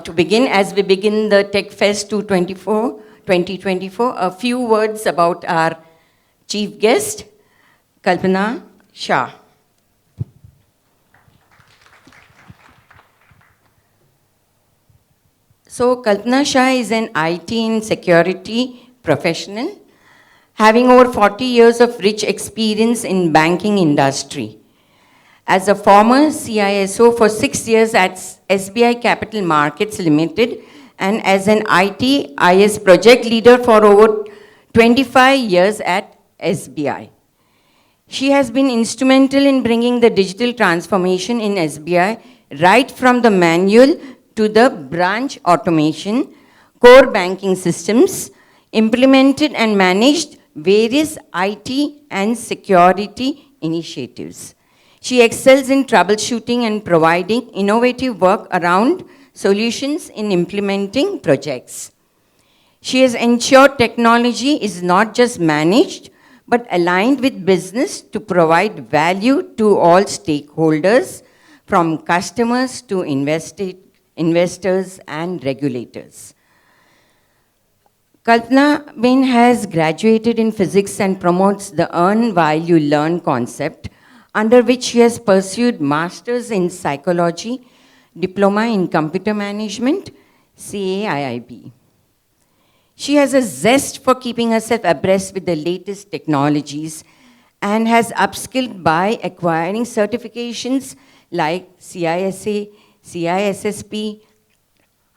to begin, as we begin the Tech Fest 2024, a few words about our chief guest, Kalpana Shah. So Kalpana Shah is an IT and security professional, having over 40 years of rich experience in banking industry. As a former CISO for 6 years at SBI Capital Markets Limited, and as an IT IS project leader for over 25 years at SBI. She has been instrumental in bringing the digital transformation in SBI right from the manual to the branch automation, core banking systems, implemented and managed various IT and security initiatives. She excels in troubleshooting and providing innovative work around solutions in implementing projects. She has ensured technology is not just managed, but aligned with business to provide value to all stakeholders, from customers to investors and regulators. Kalpana Ben has graduated in physics and promotes the earn while you learn concept, under which she has pursued masters in psychology, diploma in computer management, CAIIB. She has a zest for keeping herself abreast with the latest technologies and has upskilled by acquiring certifications like CISA, CISSP,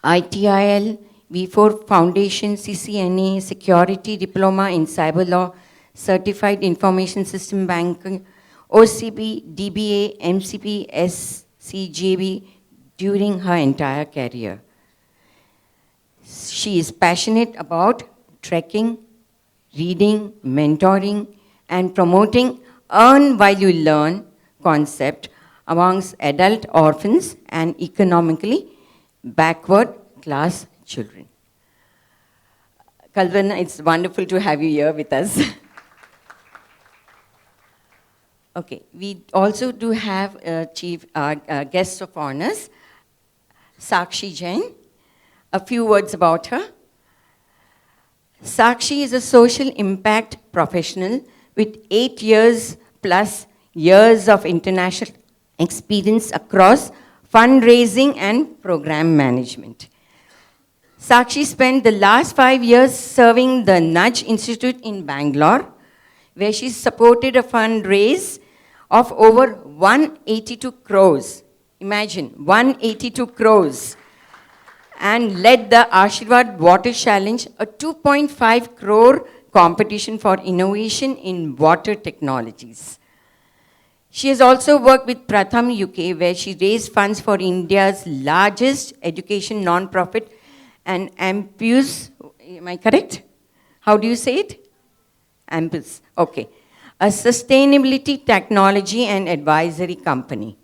ITIL, V4 Foundation, CCNA, Security Diploma in Cyber Law, Certified Information System Banking, OCB, DBA, MCP, SCJB during her entire career. She is passionate about trekking, reading, mentoring, and promoting earn while you learn concept amongst adult orphans and economically backward class children. Kalpana, it's wonderful to have you here with us. Okay, we also do have guest of honors, Sakshi Jain. A few words about her. Sakshi is a social impact professional with 8 years plus years of international experience across fundraising and program management. Sakshi spent the last 5 years serving the Nudge Institute in Bangalore, where she supported a fundraise of over 182 crores. Imagine, 182 crores. And led the Ashirwad Water Challenge, a 2.5 crore competition for innovation in water technologies. She has also worked with Pratham UK, where she raised funds for India's largest education non-profit, and Ampus, am I correct? How do you say it? Ampus, okay. A sustainability technology and advisory company.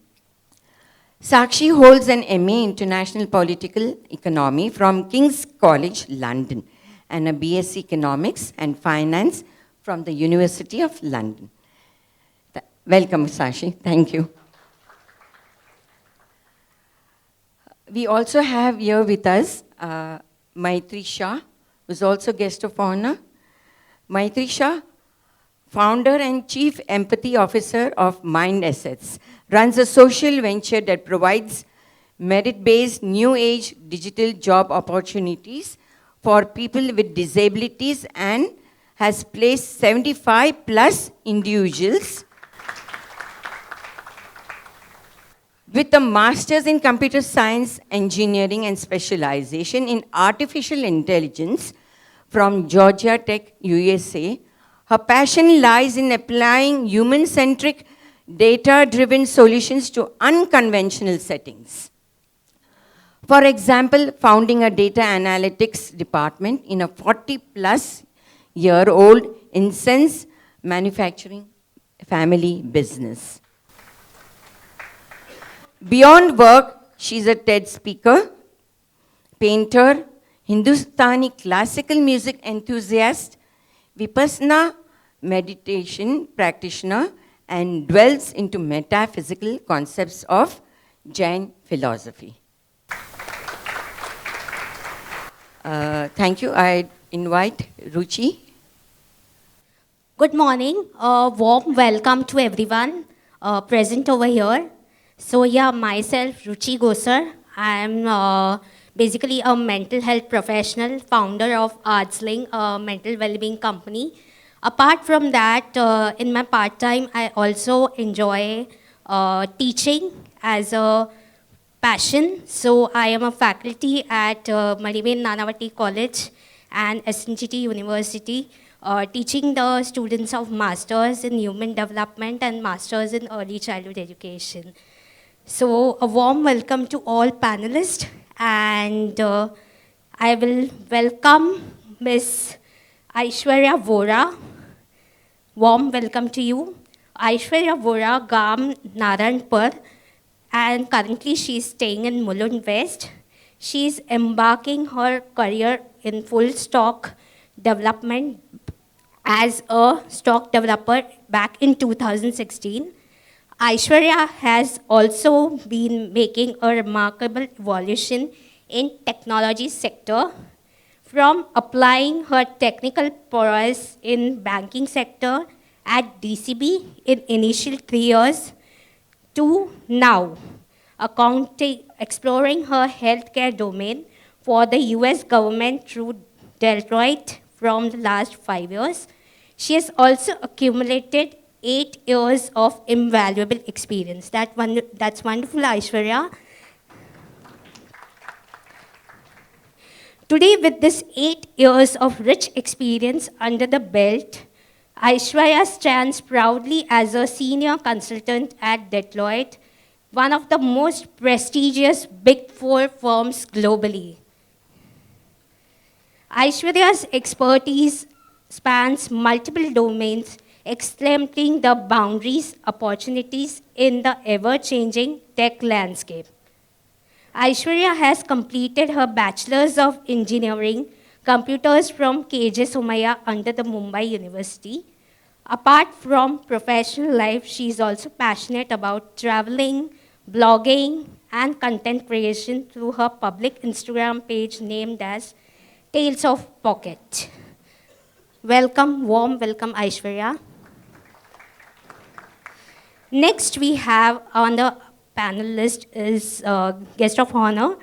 Sakshi holds an MA International Political Economy from King's College, London, and a BSc Economics and Finance from the University of London. Welcome, Sakshi. Thank you. We also have here with us Maitri Shah, who is also guest of honor. Maitri Shah, founder and Chief Empathy Officer of Mind Assets, runs a social venture that provides merit-based new age digital job opportunities for people with disabilities and has placed 75 plus individuals with a master's in computer science, engineering, and specialization in artificial intelligence from Georgia Tech, USA. Her passion lies in applying human-centric, data-driven solutions to unconventional settings. For example, founding a data analytics department in a 40-plus-year-old incense manufacturing family business. Beyond work, she's a TED speaker, painter, Hindustani classical music enthusiast, Vipassana meditation practitioner, and dwells into metaphysical concepts of Jain philosophy. Thank you. I invite Ruchi. Good morning. Warm welcome to everyone present over here. So yeah, myself, Ruchi Gosar. I'm basically a mental health professional, founder of Artsling, a mental well-being company. Apart from that, in my part-time, I also enjoy teaching as a passion. So I am a faculty at Mariben Nanavati College and SNGT University, teaching the students of Masters in Human Development and Masters in Early Childhood Education. So a warm welcome to all panelists, and I will welcome Ms. Aishwarya Vora. Warm welcome to you. Aishwarya Vora, Gam Naranpur, and currently she's staying in Mulund West. She's embarking her career in full stock development as a stock developer back in 2016. Aishwarya has also been making a remarkable evolution in technology sector, from applying her technical prowess in banking sector at DCB in initial 3 years to now exploring her healthcare domain for the US government through Deloitte from the last 5 years. She has also accumulated 8 years of invaluable experience. That's wonderful, Aishwarya. Today, with this 8 years of rich experience under the belt, Aishwarya stands proudly as a senior consultant at Deloitte, one of the most prestigious Big Four firms globally. Aishwarya's expertise spans multiple domains, exploring the boundaries, opportunities in the ever-changing tech landscape. Aishwarya has completed her Bachelor's of Engineering, Computers from KJ Somaiya under the Mumbai University. Apart from professional life, she is also passionate about traveling, blogging, and content creation through her public Instagram page named as Tales of Pocket. Welcome, warm welcome, Aishwarya. Next, we have on the panel list is guest of honor.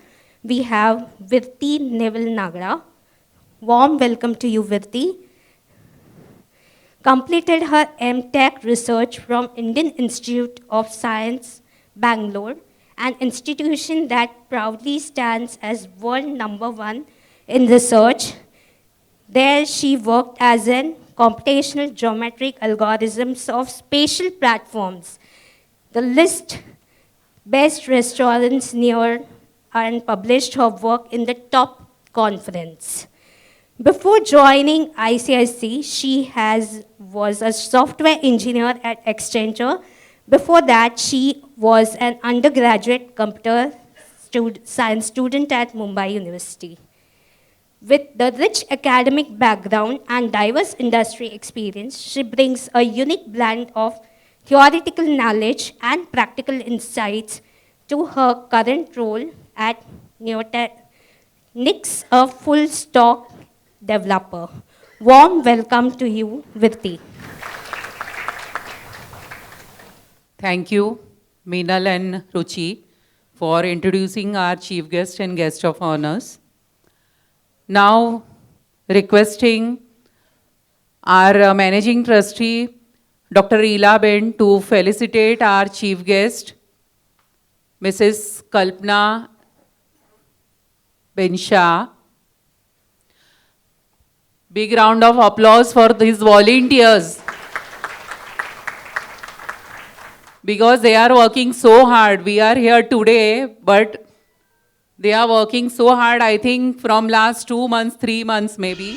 We have Virti Neville Nagra. Warm welcome to you, Virti. Completed her MTech research from Indian Institute of Science, Bangalore, an institution that proudly stands as world #1 in research. There she worked as an computational geometric algorithms of spatial platforms. The list best restaurants near and published her work in the top conference. Before joining ICIC, she was a software engineer at Accenture. Before that, she was an undergraduate computer science student at Mumbai University. With the rich academic background and diverse industry experience, she brings a unique blend of theoretical knowledge and practical insights to her current role at Neotech, a full stock developer. Warm welcome to you, Virti. Thank you, Meenal and Ruchi, for introducing our chief guest and guest of honors. Now, requesting our managing trustee, Dr. Ila Ben, to felicitate our chief guest, Mrs. Kalpana Ben Shah. Big round of applause for these volunteers, because they are working so hard. We are here today, but they are working so hard, I think, from last 2 months, 3 months maybe.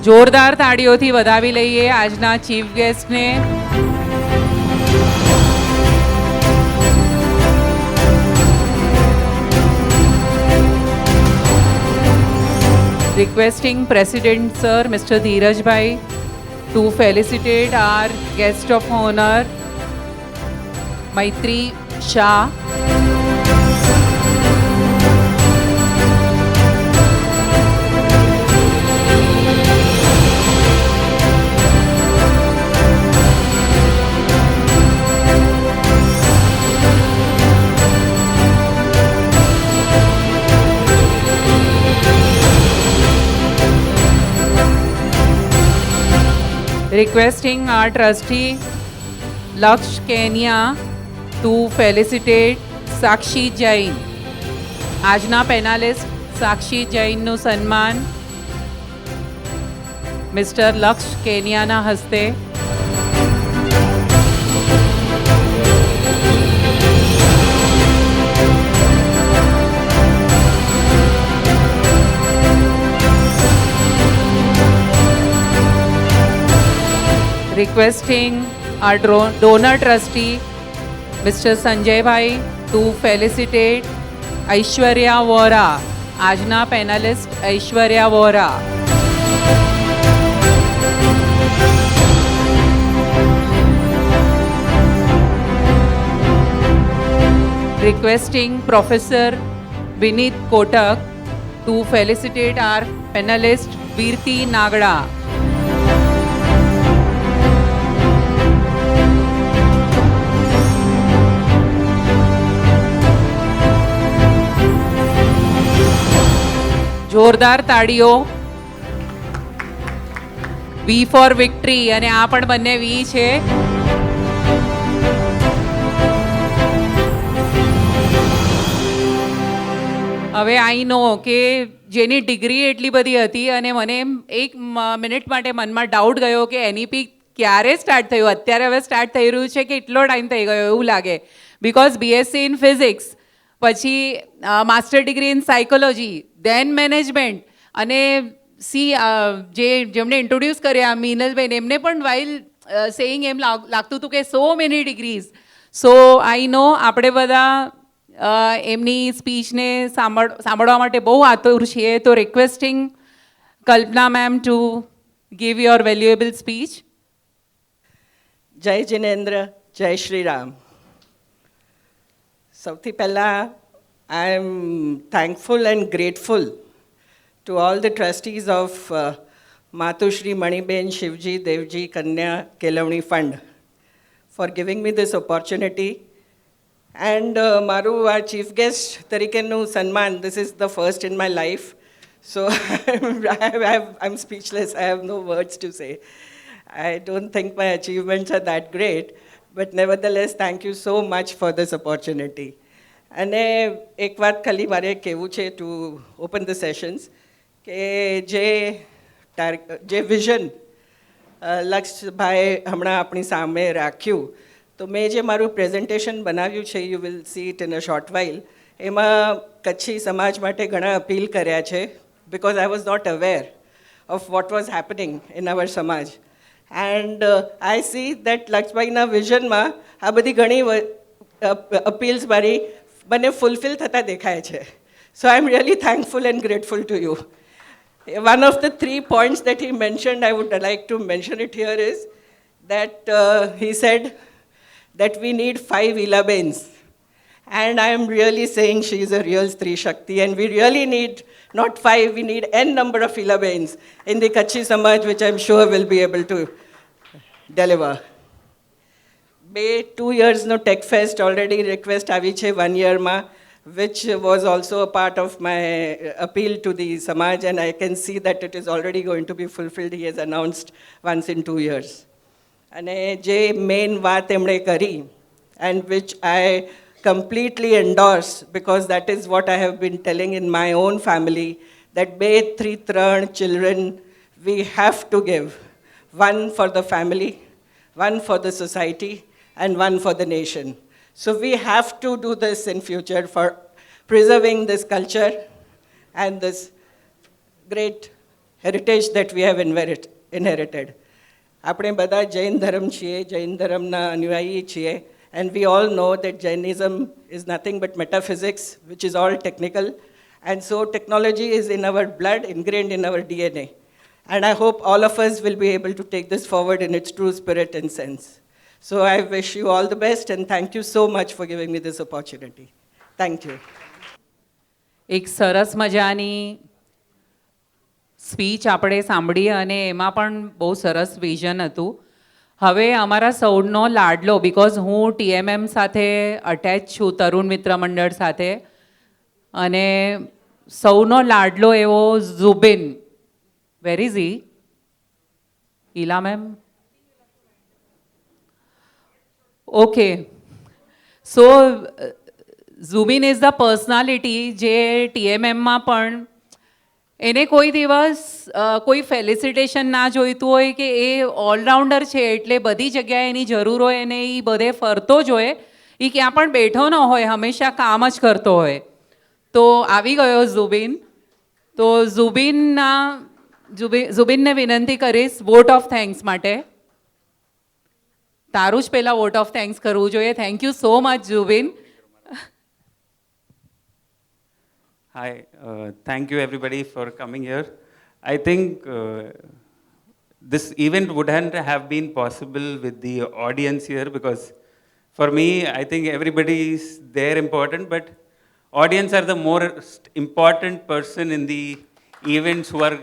જોરદાર તાળીઓથી વધાવી લઈએ આજના chief ગેસ્ટને. Requesting President Sir Mr. Dheeraj Bhai to felicitate our guest of honor, Maitri Shah, requesting our trustee Laksh Kenya to felicitate Sakshi Jain. આજના પેનાલિસ્ટ સાક્ષી જૈનનું સન્માન mister લક્ષ કેનિયાના હસ્તે. Requesting our donor trustee, Mr. Sanjay Bhai, to felicitate Aishwarya Vora. આજના panellist Aishwarya Vora. Requesting Professor Vinit Kotak to felicitate our panelist Virti Nagda. જોરદાર તાળીઓ. વી four victory, અને આ પણ બંને વી છે. હવે આઈ નો કે જેની ડિગ્રી એટલી બધી હતી અને મને એક મિનિટ માટે મનમાં ડાઉટ ગયો કે એનઈપી ક્યારે સ્ટાર્ટ થયું, અત્યારે હવે સ્ટાર્ટ થઈ રહ્યું છે કે એટલો ટાઈમ થઈ ગયો એવું લાગે. બિકોઝ બીએસસી ઇન ફિઝિક્સ, પછી master degree in psychology, then management, અને જેમણે ઇન્ટ્રોડ્યુસ કર્યા મીનલબેન, એમને પણ વાઇલ સેઇંગ એમ લાગતું હતું કે સો મેની ડિગ્રીઝ. સો આઈ નો આપણે બધા એમની સ્પીચને સાંભળવા માટે બહુ આતુર છીએ. તો requesting Kalpana ma'am to give your valuable speech. જય જિનેન્દ્ર, જય શ્રી રામ. સૌથી પહેલાં I am thankful and grateful to all the trustees of Matushri Maniben Shivji Devji Kanya Kelavani Fund for giving me this opportunity. And Maru, our chief guest, Tarikenu Sanman, this is the first in my life. So I'm speechless. I have no words to say. I don't think my achievements are that great, but nevertheless, thank you so much for this opportunity. અને એક વાત ખાલી મારે કહેવું છે to open the sessions, કે જે vision લક્ષભાઈ હમણાં આપણી સામે રાખ્યું, તો મેં જે મારું પ્રેઝન્ટેશન બનાવ્યું છે, you will see it in a short while, એમાં કચ્છી સમાજ માટે ઘણા અપીલ કર્યા છે, because I was not aware of what was happening in our સમાજ. એન્ડ આઈ સી દેટ લક્ષભાઈના વિઝનમાં આ બધી ઘણી અપીલ્સ મારી મને ફૂલફિલ થતા દેખાય છે. So I am really thankful and grateful to you. One of the 3 points that he mentioned, I would like to mention it here, is that he said that we need 5 Ilabens. And I am really saying she is a real Stri Shakti, and we really need not 5, we need n number of Ilabens in the Kachhi Samaj, which I am sure will be able to deliver. 2 years no Tech Fest already request આવી છે 1 year માં, which was also a part of my appeal to the Samaj, and I can see that it is already going to be fulfilled. He has announced once in 2 years. અને જે main વાત એમણે કરી, and which I completely endorse, because that is what I have been telling in my own family, that 3 children we have to give. One for the family, one for the society, and one for the nation. So we have to do this in future for preserving this culture and this great heritage that we have inherited. આપણે બધા જૈન ધર્મ છીએ, જૈન ધર્મના અનુયાયી છીએ, and we all know that Jainism is nothing but metaphysics, which is all technical, and so technology is in our blood, ingrained in our DNA. And I hope all of us will be able to take this forward in its true spirit and sense. So I wish you all the best and thank you so much for giving me this opportunity. Thank you. એક સરસ મજાની speech આપણે સાંભળી અને એમાં પણ બહુ સરસ વિઝન હતું. હવે અમારા સૌનો લાડલો, બિકોઝ હું TMM સાથે અટેચ છું, તરુણ મિત્ર મંડળ સાથે, અને સૌનો લાડલો એવો Zubin. Where is he? Ila ma'am? Okay. So Zubin is the personality જે TMMમાં પણ એને કોઈ દિવસ કોઈ ફેલિસિટેશન ના જોઈતું હોય કે એ ઓલરાઉન્ડર છે એટલે બધી જગ્યાએ એની જરૂર હોય અને એ બધે ફરતો જ હોય, એ ક્યાં પણ બેઠો ન હોય, હંમેશા કામ જ કરતો હોય. તો આવી ગયો ઝુબિન. તો ઝુબિનને વિનંતી કરીશ વોટ ઓફ થેન્ક્સ માટે. તારું જ પહેલાં વોટ ઓફ થેન્ક્સ કરવું જોઈએ. Thank you so much Zubin. Hi, thank you everybody for coming here. I think this event wouldn't have been possible with the audience here because for me, I think everybody is there important, but audience are the most important person in the events who are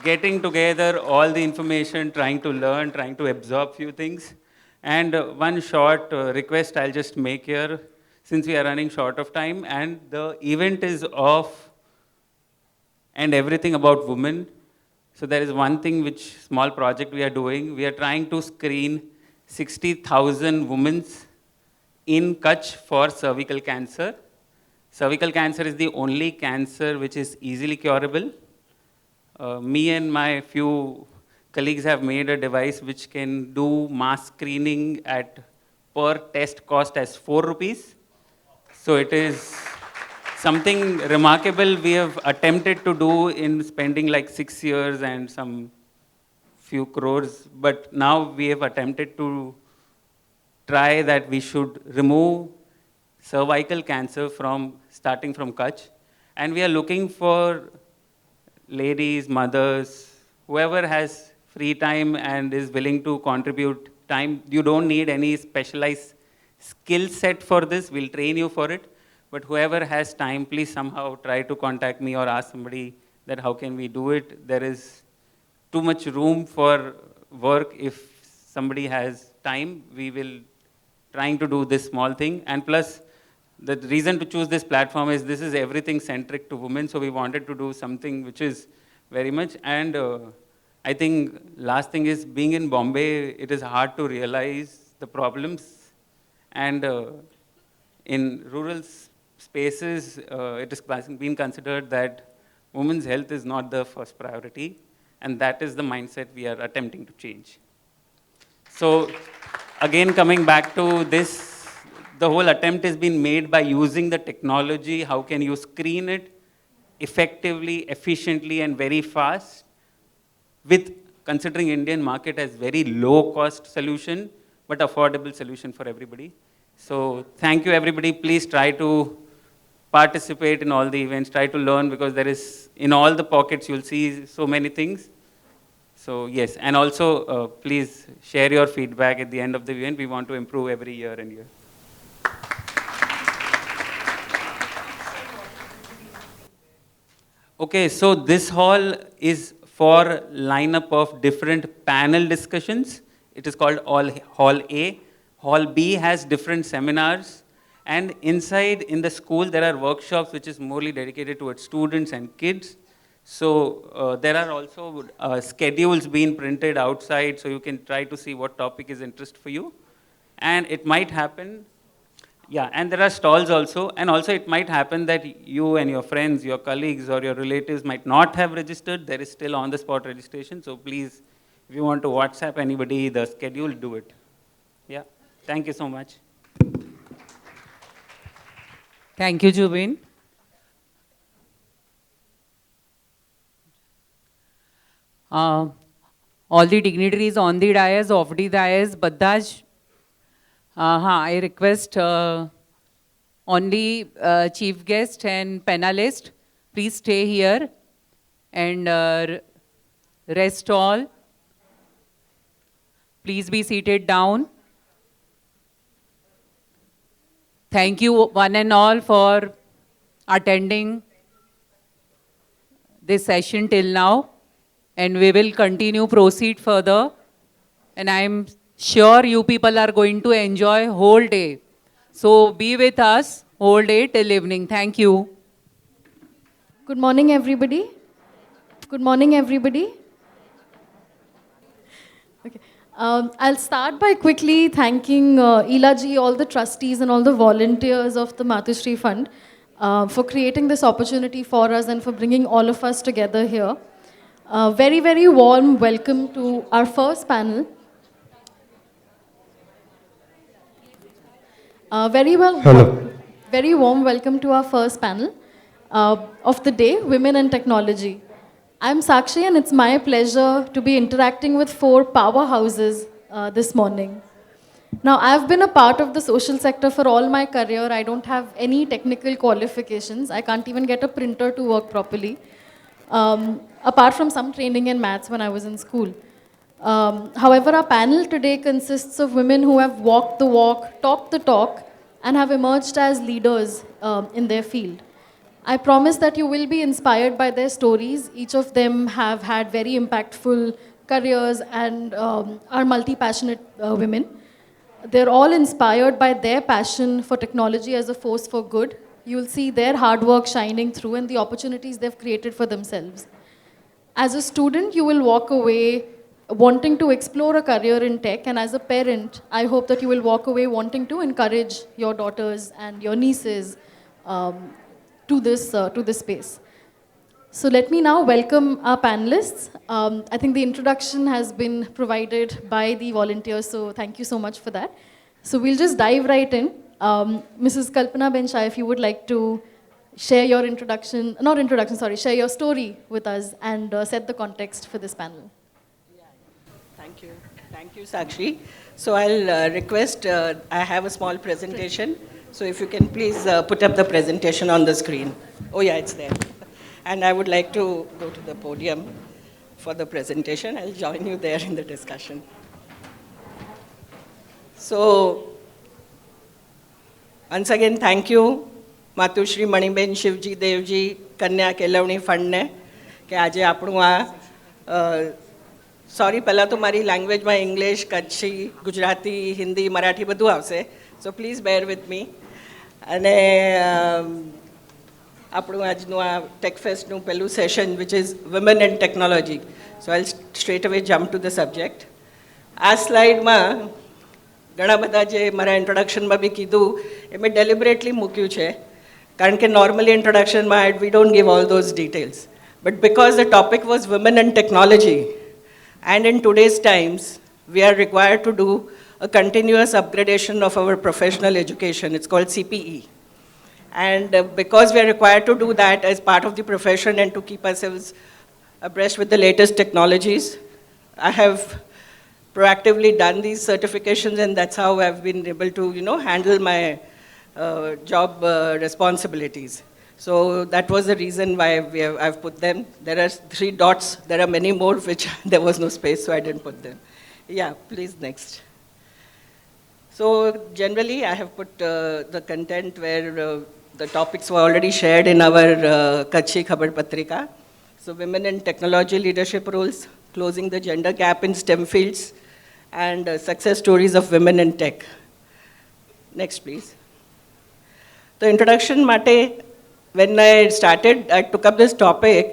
getting together all the information, trying to learn, trying to absorb few things. And one short request I'll just make here, since we are running short of time and the event is off and everything about women. So there is one thing which small project we are doing. We are trying to screen 60,000 women in Kutch for cervical cancer. Cervical cancer is the only cancer which is easily curable. Me and my few colleagues have made a device which can do mass screening at per test cost as 4 rupees. So it is something remarkable we have attempted to do in spending like 6 years and some few crores. But now we have attempted to try that we should remove cervical cancer from starting from Kutch. And we are looking for ladies, mothers, whoever has free time and is willing to contribute time. You don't need any specialized skill set for this. We'll train you for it. But whoever has time, please somehow try to contact me or ask somebody that how can we do it. There is too much room for work. If somebody has time, we will trying to do this small thing. And plus, the reason to choose this platform is this is everything centric to women. So we wanted to do something which is very much. And I think last thing is being in Bombay, it is hard to realize the problems. And in rural spaces, it is being considered that women's health is not the first priority, and that is the mindset we are attempting to change. So again, coming back to this, the whole attempt has been made by using the technology. How can you screen it effectively, efficiently, and very fast, with considering Indian market as very low cost solution, but affordable solution for everybody. So thank you everybody. Please try to participate in all the events, try to learn, because there is, in all the pockets, you'll see so many things. So yes, and also please share your feedback at the end of the event. We want to improve every year and year. Okay, so this hall is for lineup of different panel discussions. It is called Hall A. Hall B has different seminars. And inside in the school, there are workshops which is morely dedicated towards students and kids. So there are also schedules being printed outside, so you can try to see what topic is interest for you. And it might happen, yeah, and there are stalls also. And also it might happen that you and your friends, your colleagues or your relatives might not have registered. There is still on-the-spot registration. So please, if you want to WhatsApp anybody the schedule, do it. Yeah, thank you so much. Thank you Zubin. All the dignitaries on the dais, of the dais, બધા જ. હા, I request only chief guest and panelist, please stay here, and rest all, please be seated down. Thank you one and all for attending this session till now, and we will continue proceed further, and I'm sure you people are going to enjoy whole day. So be with us whole day till evening. Thank you. Good morning, everybody. Good morning, everybody. Okay. I'll start by quickly thanking Ela ji, all the trustees and all the volunteers of the Matushri Fund for creating this opportunity for us and for bringing all of us together here. Very, very warm welcome to our first panel. Very warm welcome to our first panel of the day, Women and Technology. I'm Sakshi, and it's my pleasure to be interacting with 4 powerhouses this morning. Now, I've been a part of the social sector for all my career. I don't have any technical qualifications. I can't even get a printer to work properly, apart from some training in maths when I was in school. However, our panel today consists of women who have walked the walk, talked the talk, and have emerged as leaders in their field. I promise that you will be inspired by their stories. Each of them have had very impactful careers and are multi-passionate women. They're all inspired by their passion for technology as a force for good. You'll see their hard work shining through and the opportunities they've created for themselves. As a student, you will walk away wanting to explore a career in tech, and as a parent, I hope that you will walk away wanting to encourage your daughters and your nieces to this space. So let me now welcome our panelists. I think the introduction has been provided by the volunteers, so thank you so much for that. So we'll just dive right in. Mrs. Kalpana Ben-Shah, if you would like to share your share your story with us and set the context for this panel. Thank you. Thank you, Sakshi. So I'll request, I have a small presentation. So if you can please put up the presentation on the screen. Oh yeah, it's there. And I would like to go to the podium for the presentation. I'll join you there in the discussion. So once again, thank you, Matushri Maniben Shivji Devji Kanya Kelavani Fund ne કે આજે આપણું આ sorry પહેલાં તો મારી લેંગ્વેજમાં English Kutchi Gujarati Hindi Marathi બધું આવશે so please bare with me અને આપણું આજનું આ ટેકફેસ્ટનું પહેલું session which is women and technology so I straight અવે જમ્પ ટુ ધ સબ્જેક્ટ આ સ્લાઇડમાં ઘણા બધા જે મારા ઇન્ટ્રોડક્શનમાં બી કીધું એ મેં ડેલિબરેટલી મૂક્યું છે કારણ કે નોર્મલી ઇન્ટ્રોડક્શનમાં we don't give all those details but because the topic was women and technology and in today's times we are required to do a continuous upgradation of our professional education. It's called CPE. And because we are required to do that as part of the profession and to keep ourselves abreast with the latest technologies, I have proactively done these certifications, and that's how I've been able to, handle my job responsibilities. So that was the reason why I've put them. There are 3 dots. There are many more which there was no space, so I didn't put them. Yeah, please, next. So generally, I have put the content where the topics were already shared in our Kachhi Khabar Patrika. So women in technology leadership roles, closing the gender gap in STEM fields, and success stories of women in tech. Next, please. The introduction mate, when I started, I took up this topic,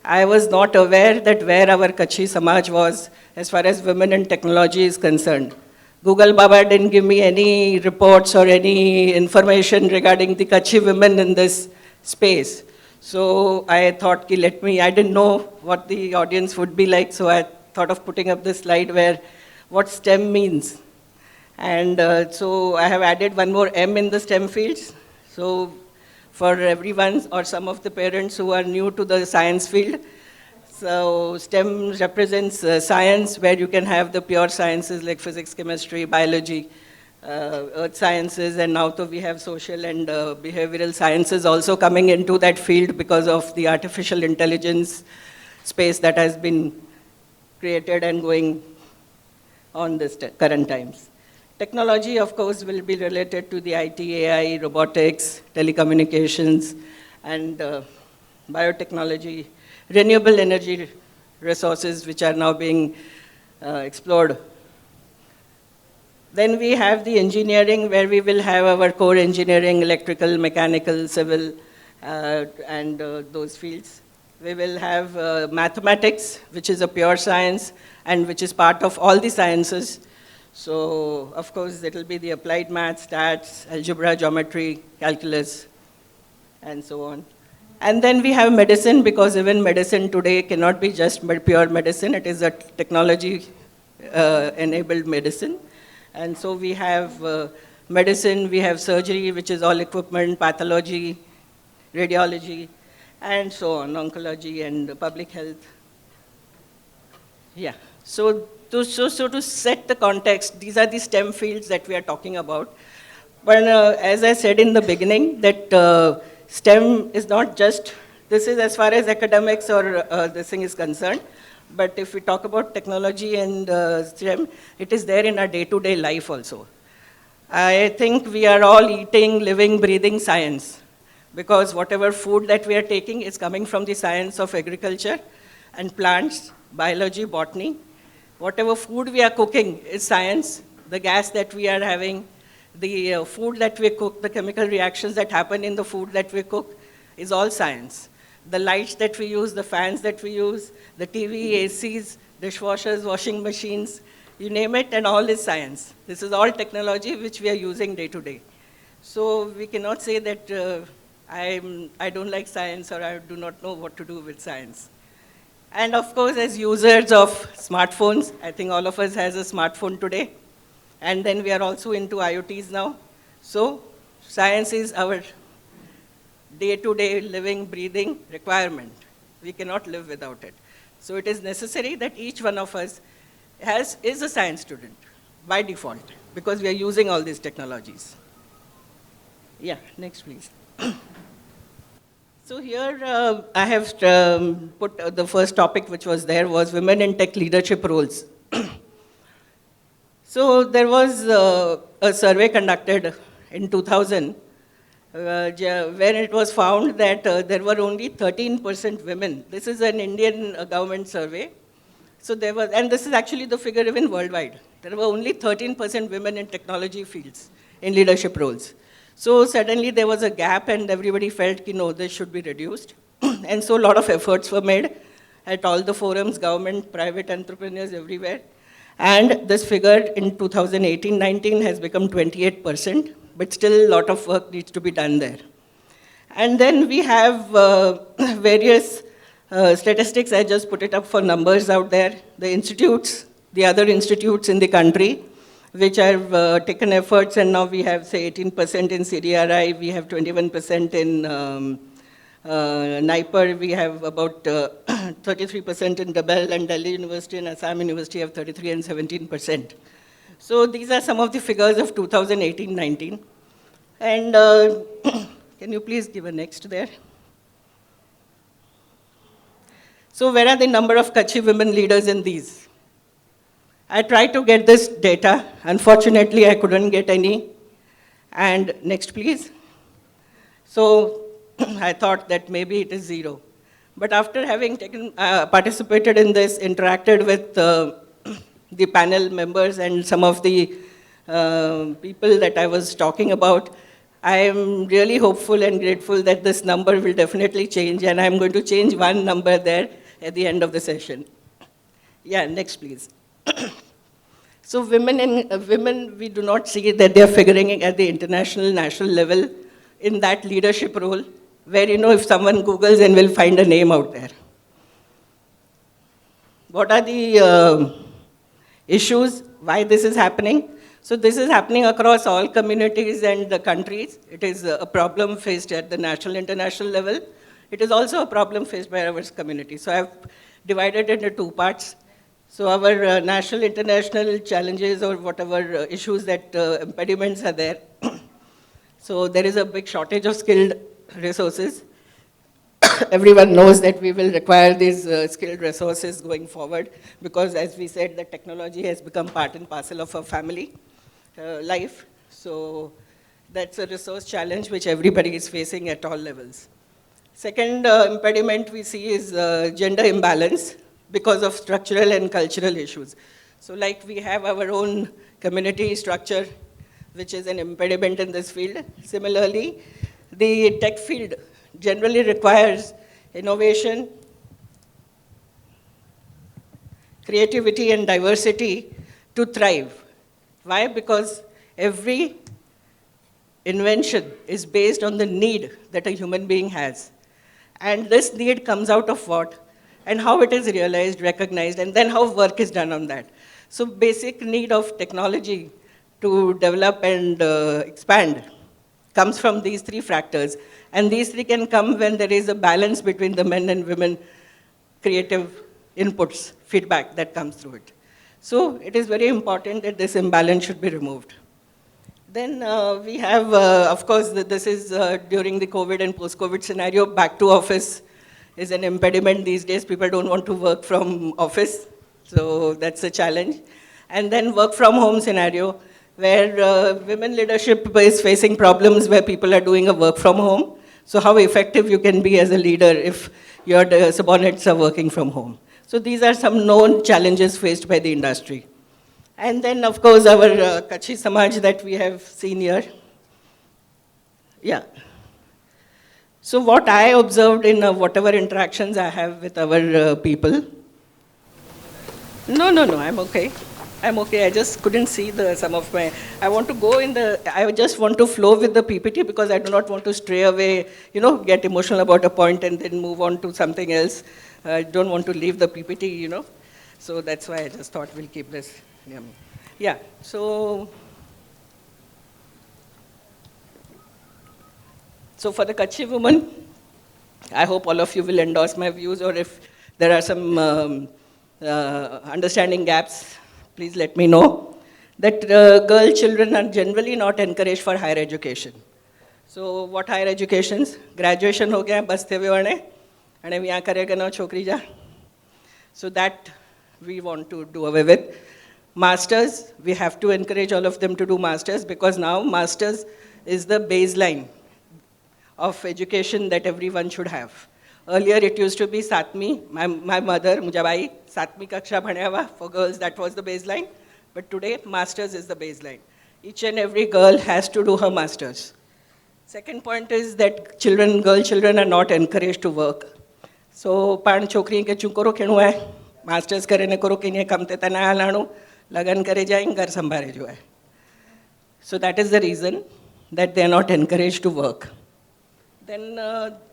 I was not aware that where our Kachhi Samaj was as far as women in technology is concerned. Google Baba didn't give me any reports or any information regarding the Kachhi women in this space. So I thought, I didn't know what the audience would be like, so I thought of putting up this slide where what STEM means. And so I have added one more M in the STEM fields. So for everyone or some of the parents who are new to the science field, so STEM represents science where you can have the pure sciences like physics, chemistry, biology, earth sciences, and now we have social and behavioral sciences also coming into that field because of the artificial intelligence space that has been created and going on this current times. Technology, of course, will be related to the IT, AI, robotics, telecommunications, and biotechnology, renewable energy resources, which are now being explored. Then we have the engineering, where we will have our core engineering, electrical, mechanical, civil, and those fields. We will have mathematics, which is a pure science, and which is part of all the sciences. So, of course, it will be the applied math, stats, algebra, geometry, calculus, and so on. And then we have medicine, because even medicine today cannot be just pure medicine. It is a technology-enabled medicine. And so we have medicine, we have surgery, which is all equipment, pathology, radiology, and so on, oncology and public health. Yeah, so to set the context, these are the STEM fields that we are talking about. But as I said in the beginning, that STEM is not just, this is as far as academics or this thing is concerned. But if we talk about technology and STEM, it is there in our day-to-day life also. I think we are all eating, living, breathing science, because whatever food that we are taking is coming from the science of agriculture and plants, biology, botany. Whatever food we are cooking is science. The gas that we are having, the food that we cook, the chemical reactions that happen in the food that we cook is all science. The lights that we use, the fans that we use, the TV, ACs, dishwashers, washing machines, you name it, and all is science. This is all technology which we are using day to day. So we cannot say that I don't like science or I do not know what to do with science. And of course, as users of smartphones, I think all of us has a smartphone today. And then we are also into IoTs now. So science is our day-to-day living, breathing requirement. We cannot live without it. So it is necessary that each one of us is a science student by default, because we are using all these technologies. Yeah, next please. So here I have put the first topic which was there was women in tech leadership roles. So there was a survey conducted in 2000 where it was found that there were only 13% women. This is an Indian government survey. So there was, and this is actually the figure even worldwide. There were only 13% women in technology fields, in leadership roles. So suddenly there was a gap and everybody felt, this should be reduced. And so a lot of efforts were made at all the forums, government, private entrepreneurs, everywhere. And this figure in 2018-19 has become 28%. But still a lot of work needs to be done there. And then we have various statistics. I just put it up for numbers out there. The institutes, the other institutes in the country, which have taken efforts, and now we have, say, 18% in CDRI, we have 21% in NIPER, we have about 33% in Dabel, and Delhi University and Assam University have 33 and 17%. So these are some of the figures of 2018-19. And can you please give a next there? So where are the number of Kutchi women leaders in these? I tried to get this data. Unfortunately, I couldn't get any. And next, please. So I thought that maybe it is 0. But after having participated in this, interacted with the panel members and some of the people that I was talking about, I am really hopeful and grateful that this number will definitely change, and I'm going to change one number there at the end of the session. Yeah, next please. So women, we do not see that they're figuring at the international, national level in that leadership role, where if someone Googles and will find a name out there. What are the issues, why this is happening? So this is happening across all communities and the countries. It is a problem faced at the national, international level. It is also a problem faced by our community. So I've divided it into 2 parts. So our national, international challenges or whatever issues that impediments are there. So there is a big shortage of skilled resources. Everyone knows that we will require these skilled resources going forward because, as we said, the technology has become part and parcel of our family. life. So that's a resource challenge which everybody is facing at all levels. Second impediment we see is gender imbalance because of structural and cultural issues. So like we have our own community structure, which is an impediment in this field. Similarly, the tech field generally requires innovation, creativity and diversity to thrive. Why? Because every invention is based on the need that a human being has. And this need comes out of what? And how it is realized, recognized, and then how work is done on that. So basic need of technology to develop and expand comes from these three factors. And these three can come when there is a balance between the men and women creative inputs, feedback that comes through it. So it is very important that this imbalance should be removed. Then we have, of course, this is during the COVID and post-COVID scenario, back to office is an impediment these days. People don't want to work from office, so that's a challenge. And then work from home scenario, where women leadership is facing problems where people are doing a work from home. So how effective you can be as a leader if your subordinates are working from home. So these are some known challenges faced by the industry. And then, of course, our Kutchi Samaj that we have seen here. Yeah. So what I observed in whatever interactions I have with our people. No, I'm okay. I'm okay. I just couldn't see some of my. I want to go in the. I just want to flow with the PPT because I do not want to stray away. Get emotional about a point and then move on to something else. I don't want to leave the PPT. So that's why I just thought we'll keep this. Yeah. So for the Kutchi woman, I hope all of you will endorse my views, or if there are some understanding gaps, please let me know. That girl children are generally not encouraged for higher education. So what higher educations? Graduation ho gaya, bas the vane, and we karega na chokri ja. So that we want to do away with. Masters, we have to encourage all of them to do masters, because now masters is the baseline of education that everyone should have. Earlier it used to be Satmi, my mother, Mujabai, Satmi Kaksha Bhaneva, for girls that was the baseline. But today, masters is the baseline. Each and every girl has to do her masters. Second point is that girl children are not encouraged to work. So, pan chokri ke chukoro kenu hai, masters kare ne koro kinye kamte ta na halanu, lagan kare jaएं घर संभारे जो है. So that is the reason that they are not encouraged to work. Then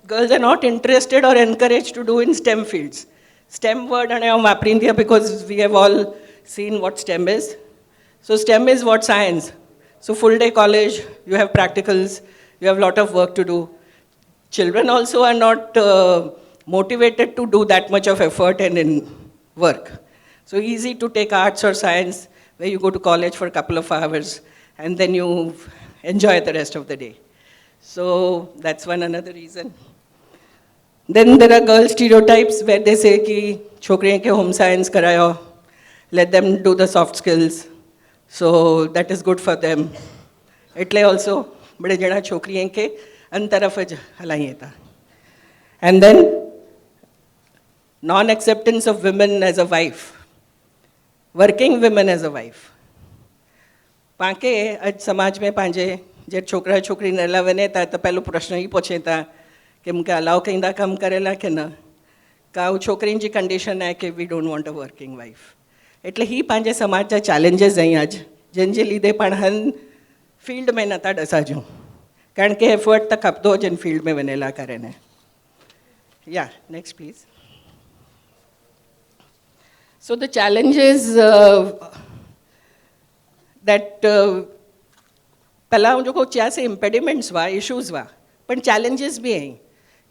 girls are not interested or encouraged to do in STEM fields. STEM word and I am apprehend because we have all seen what STEM is. So STEM is what? Science. So full day college, you have practicals, you have a lot of work to do. Children also are not motivated to do that much of effort and in work. So easy to take arts or science where you go to college for a couple of hours and then you enjoy the rest of the day. So that's another reason. Then there are girl stereotypes where they say ki chokriyan ke home science karayo, let them do the soft skills. So that is good for them. Etle also bade jana chokriyan ke antaraf j halaiye ta. And then non-acceptance of women as a wife. Working women as a wife. Panke aj samaj mein panje જે છોકરા છોકરી નલા બને તા તો પહેલો પ્રશ્ન એ પૂછે તા કે મુકે અલાવ કઈંદા કામ કરેલા કે ન કાઉ છોકરીની જે કન્ડિશન હે કે we don't want a working wife એટલે ही પાંજે સમાજના ચેલેન્જીસ અહીં આજ જેને લીધે પણ હન ફિલ્ડ में નતા ડસાજો કારણ કે એફર્ટ તક આપતો જેન ફિલ્ડ में બનેલા કરે ને યા next please so the challenges that पहला जो को क्या से इम्पेडिमेंट्स वा इश्यूज वा पण चैलेंजेस भी हैं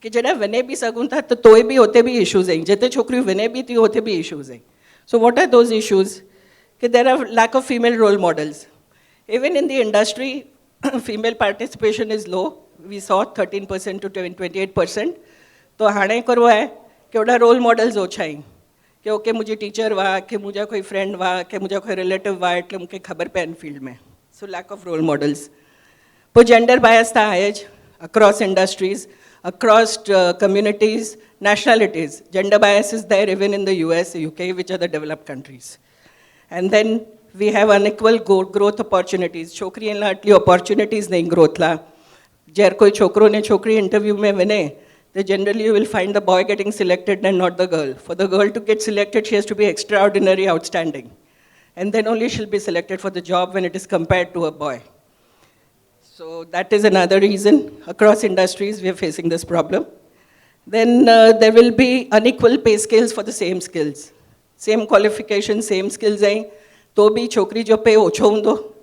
कि जरा वने भी सगुन था तो तोय भी होते भी इश्यूज हैं जते छोकरी वने भी थी होते भी इश्यूज हैं so what are those issues कि there are lack of female role models even in the industry female participation is low we saw 13% to 28%. तो हाणे करो है कि ओड़ा रोल मॉडल्स ओछा ही कि ओके मुझे टीचर वा कि मुझे कोई फ्रेंड वा कि मुझे कोई रिलेटिव वा एटले मुझे खबर पे एन फील्ड में So lack of role models. Po gender bias tha hai across industries, across communities, nationalities. Gender bias is there even in the US, UK, which are the developed countries. And then we have unequal growth opportunities. Chokri and latli opportunities nahi growth la. Jar koi chokro ne chokri interview mein wine, then generally you will find the boy getting selected and not the girl. For the girl to get selected, she has to be extraordinary, outstanding. And then only she'll be selected for the job when it is compared to a boy. So that is another reason across industries we are facing this problem. Then there will be unequal pay scales for the same skills. Same qualifications, same skills hai, to bhi chokri jo pay ocho hundo,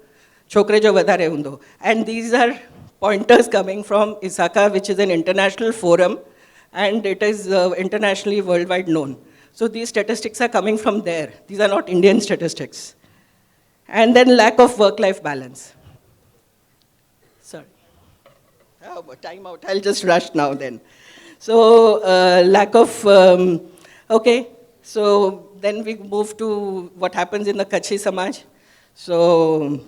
chokre jo vadare hundo. And these are pointers coming from ISACA, which is an international forum, and it is internationally worldwide known. So these statistics are coming from there. These are not Indian statistics. And then lack of work-life balance. Sorry. Oh, time out. I'll just rush now then. So lack of, okay. So then we move to what happens in the Kutchi Samaj. So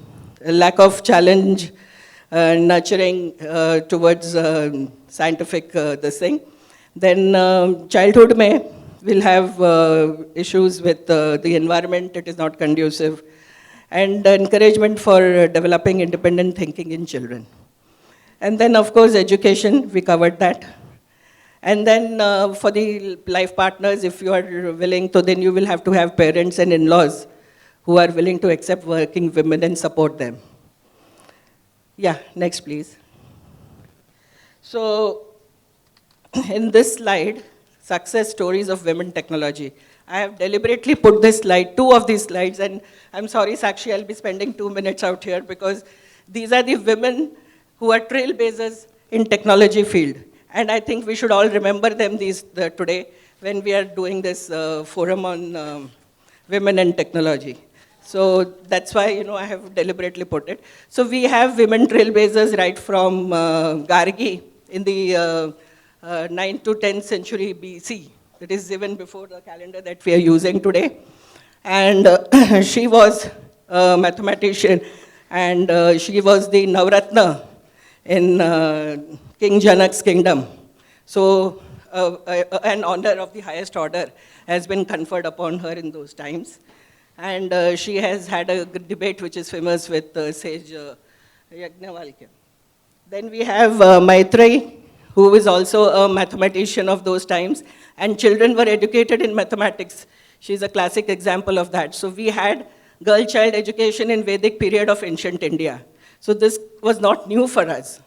lack of challenge, nurturing towards scientific this thing. Then childhood mein we'll have issues with the environment, it is not conducive. And encouragement for developing independent thinking in children. And then of course education, we covered that. And then for the life partners, if you are willing to, then you will have to have parents and in-laws who are willing to accept working women and support them. Yeah, next please. So in this slide, success stories of women technology. I have deliberately put this slide, two of these slides, and I'm sorry, Sakshi, I'll be spending 2 minutes out here because these are the women who are trailblazers in technology field. And I think we should all remember them today when we are doing this forum on women and technology. So that's why, I have deliberately put it. So we have women trailblazers right from Gargi in the 9th to 10th century BC. That is even before the calendar that we are using today. And she was a mathematician, and she was the Navratna in King Janak's kingdom. So an honor of the highest order has been conferred upon her in those times. And she has had a good debate which is famous with sage Yajnavalkya. Then we have Maitreyi, who is also a mathematician of those times, and children were educated in mathematics. She's a classic example of that. So we had girl-child education in Vedic period of ancient India. So this was not new for us.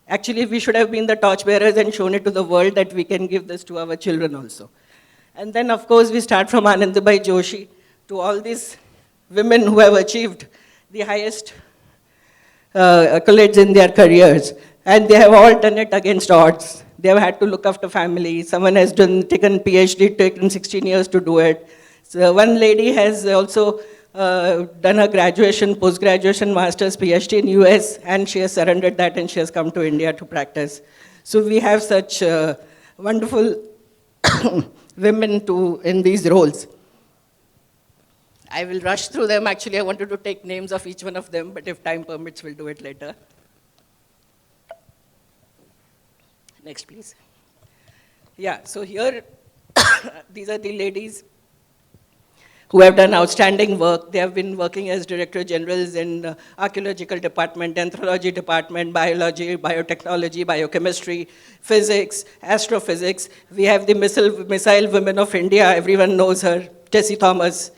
Actually, we should have been the torchbearers and shown it to the world that we can give this to our children also. And then, of course, we start from Anandabai Joshi to all these women who have achieved the highest accolades in their careers. And they have all done it against odds. They have had to look after family. Someone has taken PhD, taken 16 years to do it. So one lady has also done her graduation, post-graduation, master's, PhD in US, and she has surrendered that and she has come to India to practice. So we have such wonderful women in these roles. I will rush through them. Actually, I wanted to take names of each one of them, but if time permits, we'll do it later. Next, please. Yeah, so here, these are the ladies who have done outstanding work. They have been working as Director Generals in Archaeological Department, Anthropology Department, Biology, Biotechnology, Biochemistry, Physics, Astrophysics. We have the Missile Women of India. Everyone knows her, Tessie Thomas.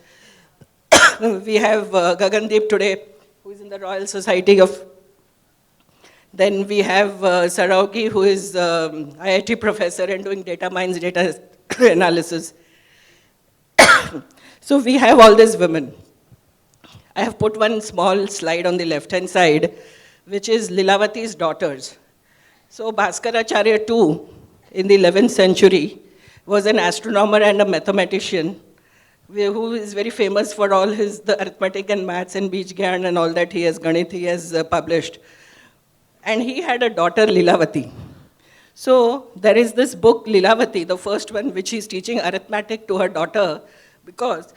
We have Gagandeep today, who is in the Royal Society of... Then we have Saraugi, who is IIT professor and doing data mines, data analysis. So we have all these women. I have put one small slide on the left-hand side, which is Lilavati's daughters. So Bhaskaracharya II, in the 11th century, was an astronomer and a mathematician who is very famous for all the arithmetic and maths and Bijgyan and all that he has, Ganit he has published. And he had a daughter, Lilavati. So there is this book, Lilavati, the first one, which he's teaching arithmetic to her daughter, because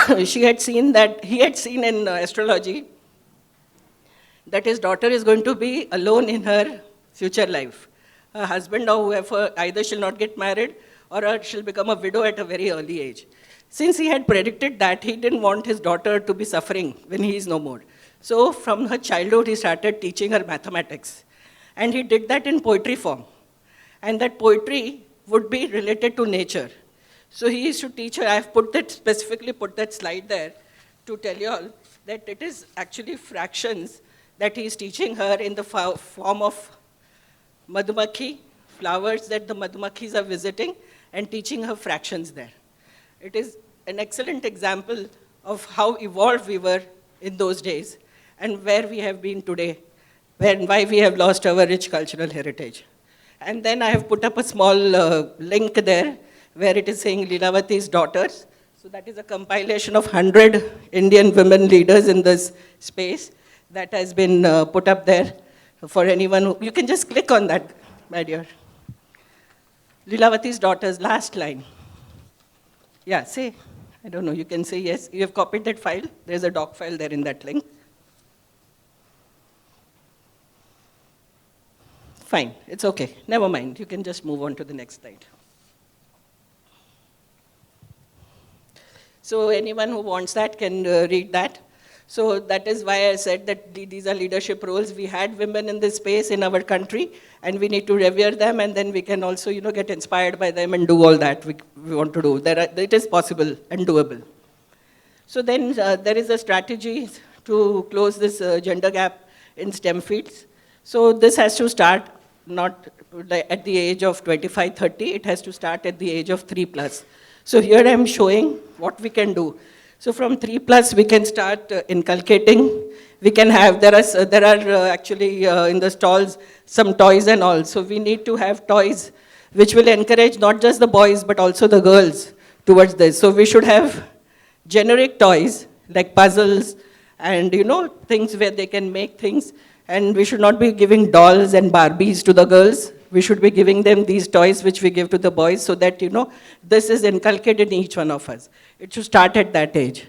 he had seen in astrology that his daughter is going to be alone in her future life. Her husband or whoever either shall not get married or she'll become a widow at a very early age. Since he had predicted that, he didn't want his daughter to be suffering when he is no more. So from her childhood, he started teaching her mathematics. And he did that in poetry form. And that poetry would be related to nature. So he used to teach her, I've specifically put that slide there to tell you all that it is actually fractions that he is teaching her in the form of madhumakhi, flowers that the madhumakhis are visiting, and teaching her fractions there. It is an excellent example of how evolved we were in those days and where we have been today, and why we have lost our rich cultural heritage. And then I have put up a small link there where it is saying Lilavati's daughters. So that is a compilation of 100 Indian women leaders in this space that has been put up there for anyone who, you can just click on that, my dear. Lilavati's daughters, last line. Yeah, say, I don't know, you can say yes. You have copied that file. There's a doc file there in that link. Fine, it's okay. Never mind. You can just move on to the next slide. So anyone who wants that can read that. So that is why I said that these are leadership roles. We had women in this space in our country, and we need to revere them, and then we can also, get inspired by them and do all that we want to do. It is possible and doable. So then there is a strategy to close this gender gap in STEM fields. So this has to start not at the age of 25, 30, it has to start at the age of 3+. So here I'm showing what we can do. So from 3+, we can start inculcating. We can have, there are actually in the stalls some toys and all. So we need to have toys which will encourage not just the boys but also the girls towards this. So we should have generic toys like puzzles and things where they can make things. And we should not be giving dolls and Barbies to the girls. We should be giving them these toys which we give to the boys so that, this is inculcated in each one of us. It should start at that age.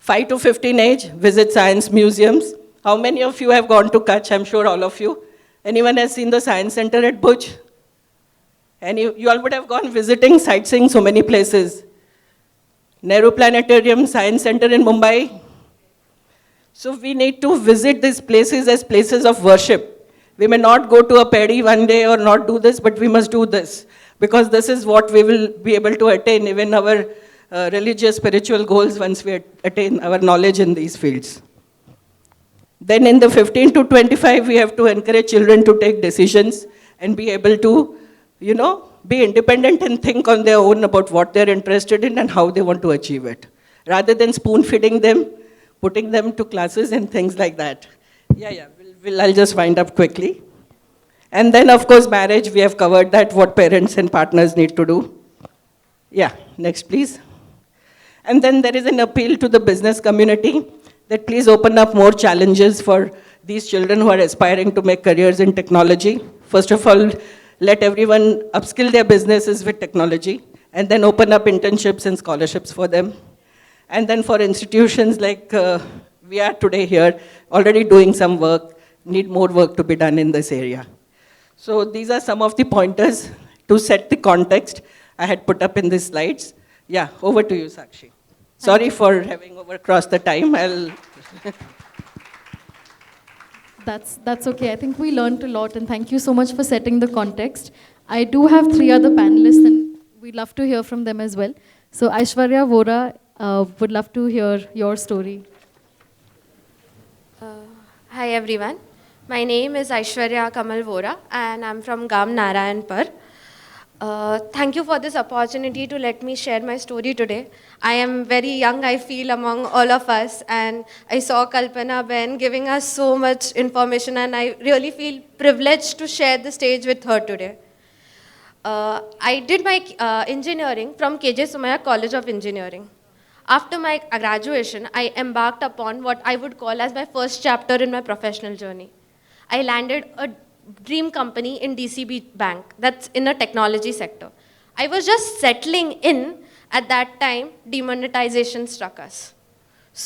5 to 15 age, visit science museums. How many of you have gone to Kutch? I'm sure all of you. Anyone has seen the science center at Bhuj? And you all would have gone visiting, sightseeing so many places. Nehru Planetarium, Science Center in Mumbai. So we need to visit these places as places of worship. We may not go to a paddy one day or not do this, but we must do this. Because this is what we will be able to attain, even our religious, spiritual goals once we attain our knowledge in these fields. Then in the 15 to 25, we have to encourage children to take decisions and be able to, be independent and think on their own about what they're interested in and how they want to achieve it. Rather than spoon-feeding them, putting them to classes and things like that. I'll just wind up quickly. And then, of course, marriage, we have covered that, what parents and partners need to do. Yeah, next, please. And then there is an appeal to the business community that please open up more challenges for these children who are aspiring to make careers in technology. First of all, let everyone upskill their businesses with technology, and then open up internships and scholarships for them. And then for institutions like we are today here, already doing some work, need more work to be done in this area. So these are some of the pointers to set the context I had put up in these slides. Yeah, over to you, Sakshi. Sorry for having overcrossed the time. That's okay. I think we learned a lot, and thank you so much for setting the context. I do have 3 other panelists, and we'd love to hear from them as well. So Aishwarya, Vora, would love to hear your story. Hi everyone. My name is Aishwarya Kamal Vora and I'm from Gam Narayanpur. Thank you for this opportunity to let me share my story today. I am very young, I feel, among all of us, and I saw Kalpana Ben giving us so much information, and I really feel privileged to share the stage with her today. I did my engineering from KJ Somaiya College of Engineering. After my graduation, I embarked upon what I would call as my first chapter in my professional journey. I landed a dream company in DCB Bank, that's in a technology sector. I was just settling in. At that time, demonetization struck us.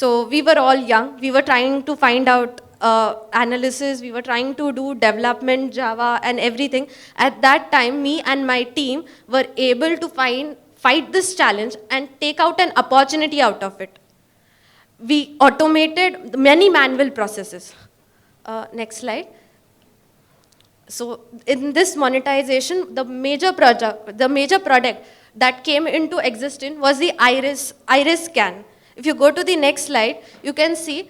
So we were all young. We were trying to find out analysis. We were trying to do development, Java, and everything. At that time, me and my team were able to fight this challenge and take out an opportunity out of it. We automated many manual processes. Next slide. So in this monetization, the major product that came into existence was the iris scan. If you go to the next slide, you can see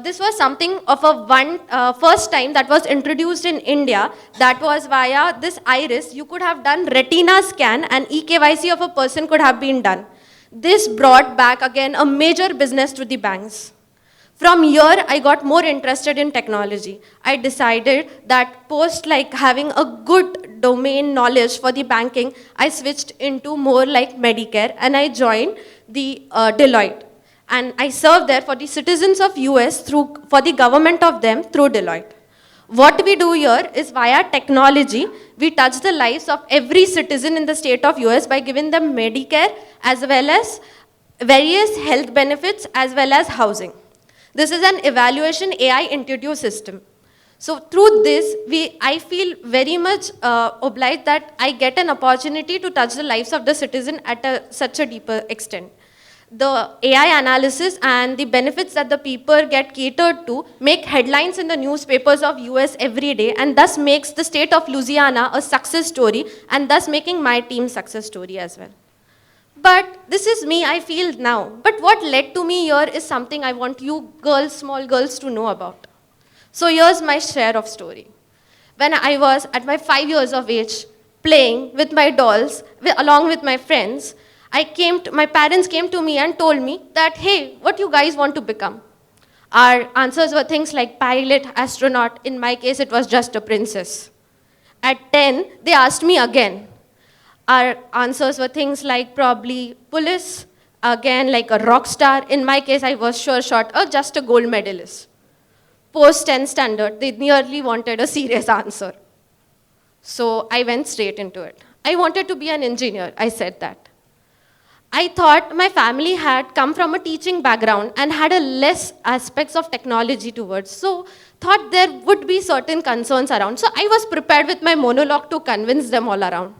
this was something of a first time that was introduced in India. That was via this iris. You could have done retina scan and eKYC of a person could have been done. This brought back again a major business to the banks. From here, I got more interested in technology. I decided that post like having a good domain knowledge for the banking, I switched into more like Medicare and I joined the Deloitte. And I served there for the citizens of US for the government of them through Deloitte. What we do here is via technology, we touch the lives of every citizen in the state of US by giving them Medicare as well as various health benefits as well as housing. This is an evaluation AI intuitive system. So through this, I feel very much obliged that I get an opportunity to touch the lives of the citizen at such a deeper extent. The AI analysis and the benefits that the people get catered to make headlines in the newspapers of US every day and thus makes the state of Louisiana a success story and thus making my team success story as well. But this is me, I feel now. But what led to me here is something I want you girls, small girls to know about. So here's my share of story. When I was at my 5 years of age, playing with my dolls, along with my friends, my parents came to me and told me that, hey, what you guys want to become? Our answers were things like pilot, astronaut. In my case, it was just a princess. At 10, they asked me again. Our answers were things like probably police, again like a rock star. In my case, I was sure shot or just a gold medalist. Post 10 standard, they nearly wanted a serious answer. So I went straight into it. I wanted to be an engineer, I said that. I thought my family had come from a teaching background and had a less aspects of technology towards. So thought there would be certain concerns around. So I was prepared with my monologue to convince them all around.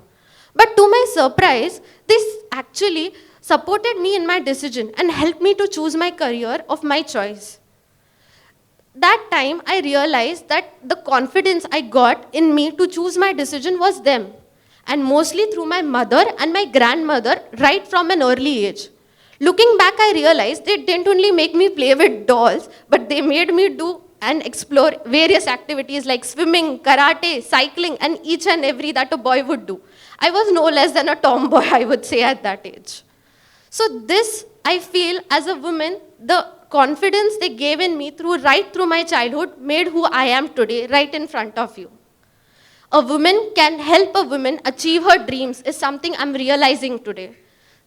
But to my surprise, this actually supported me in my decision and helped me to choose my career of my choice. That time, I realized that the confidence I got in me to choose my decision was them. And mostly through my mother and my grandmother right from an early age. Looking back, I realized they didn't only make me play with dolls, but they made me do and explore various activities like swimming, karate, cycling, and each and every that a boy would do. I was no less than a tomboy, I would say, at that age. So this, I feel, as a woman, the confidence they gave in me right through my childhood made who I am today, right in front of you. A woman can help a woman achieve her dreams is something I'm realizing today.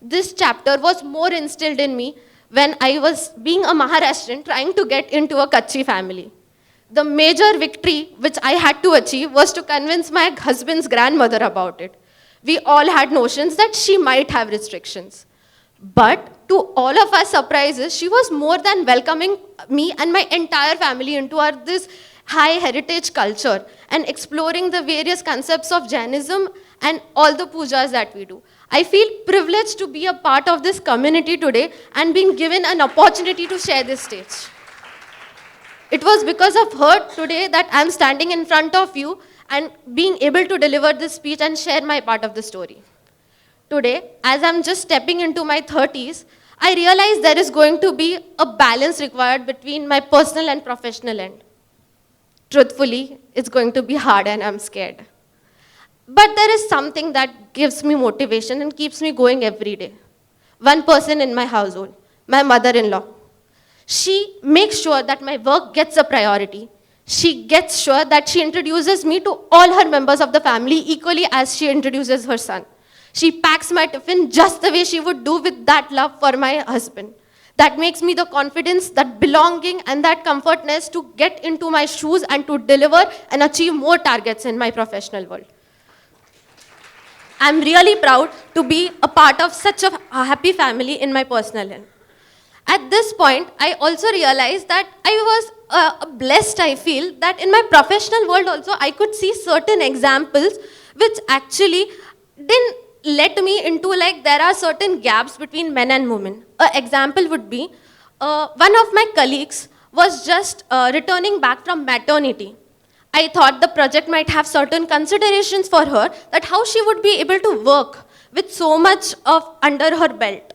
This chapter was more instilled in me when I was being a Maharashtrian trying to get into a Kutchi family. The major victory which I had to achieve was to convince my husband's grandmother about it. We all had notions that she might have restrictions. But to all of our surprises, she was more than welcoming me and my entire family into this high heritage culture and exploring the various concepts of Jainism and all the pujas that we do. I feel privileged to be a part of this community today and being given an opportunity to share this stage. It was because of her today that I'm standing in front of you and being able to deliver this speech and share my part of the story. Today, as I'm just stepping into my 30s, I realize there is going to be a balance required between my personal and professional end. Truthfully, it's going to be hard and I'm scared. But there is something that gives me motivation and keeps me going every day. One person in my household, my mother-in-law. She makes sure that my work gets a priority. She gets sure that she introduces me to all her members of the family equally as she introduces her son. She packs my tiffin just the way she would do with that love for my husband. That makes me the confidence, that belonging, and that comfortness to get into my shoes and to deliver and achieve more targets in my professional world. I'm really proud to be a part of such a happy family in my personal life. At this point, I also realized that I was blessed, I feel, that in my professional world also, I could see certain examples which actually didn't let me into like there are certain gaps between men and women. An example would be one of my colleagues was just returning back from maternity. I thought the project might have certain considerations for her, that how she would be able to work with so much of under her belt.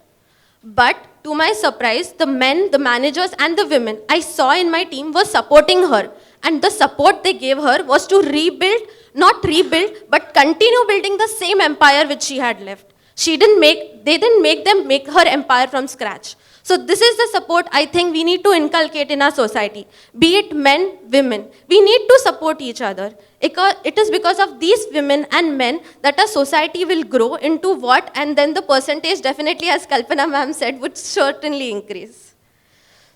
But to my surprise, the men, the managers, and the women I saw in my team were supporting her. And the support they gave her was to rebuild, not rebuild, but continue building the same empire which she had left. They didn't make them make her empire from scratch. So this is the support I think we need to inculcate in our society. Be it men, women. We need to support each other. It is because of these women and men that our society will grow into what, and then the percentage definitely, as Kalpana ma'am said, would certainly increase.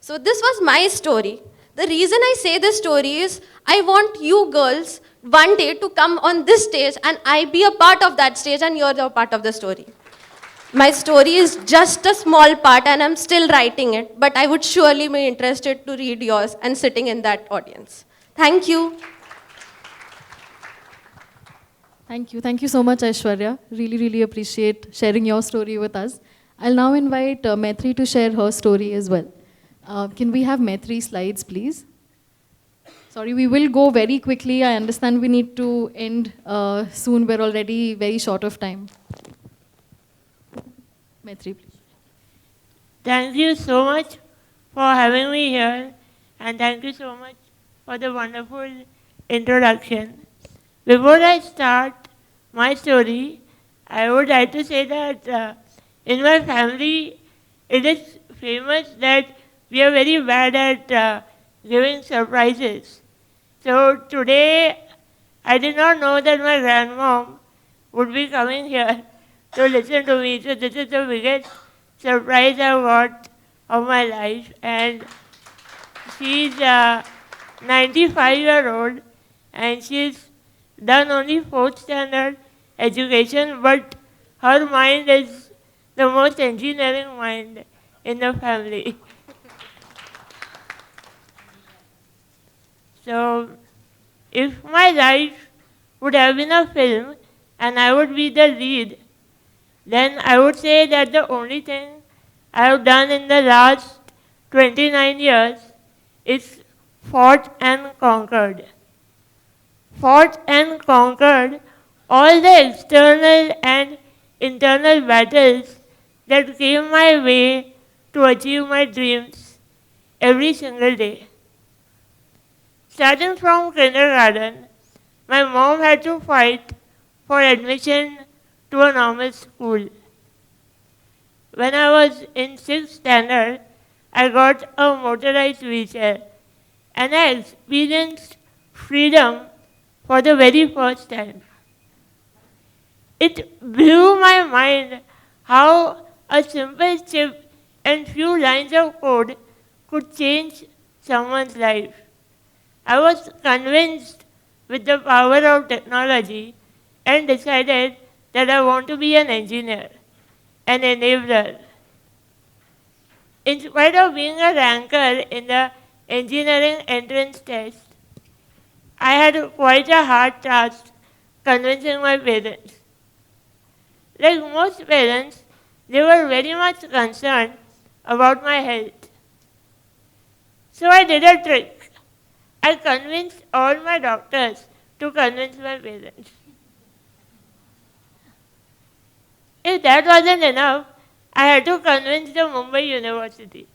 So this was my story. The reason I say this story is I want you girls one day to come on this stage and I be a part of that stage and you're a part of the story. My story is just a small part and I'm still writing it, but I would surely be interested to read yours and sitting in that audience. Thank you. Thank you. Thank you so much, Aishwarya. Really, really appreciate sharing your story with us. I'll now invite Maitri to share her story as well. Can we have Maitri's slides, please? Sorry, we will go very quickly. I understand we need to end soon. We're already very short of time. Maitri, please. Thank you so much for having me here, and thank you so much for the wonderful introduction. Before I start my story, I would like to say that in my family, it is famous that we are very bad at giving surprises. So today, I did not know that my grandmom would be coming here to listen to me. So this is the biggest surprise I've got of my life. And she's 95-year-old and she's done only 4th standard education, but her mind is the most engineering mind in the family. So if my life would have been a film and I would be the lead, then I would say that the only thing I have done in the last 29 years is fought and conquered. Fought and conquered all the external and internal battles that came my way to achieve my dreams every single day. Starting from kindergarten, my mom had to fight for admission to a normal school. When I was in 6th standard, I got a motorized wheelchair and I experienced freedom for the very first time. It blew my mind how a simple chip and few lines of code could change someone's life. I was convinced with the power of technology and decided that I want to be an engineer, an enabler. In spite of being a ranker in the engineering entrance test, I had quite a hard task convincing my parents. Like most parents, they were very much concerned about my health. So I did a trick. I convinced all my doctors to convince my parents. If that wasn't enough, I had to convince the Mumbai University.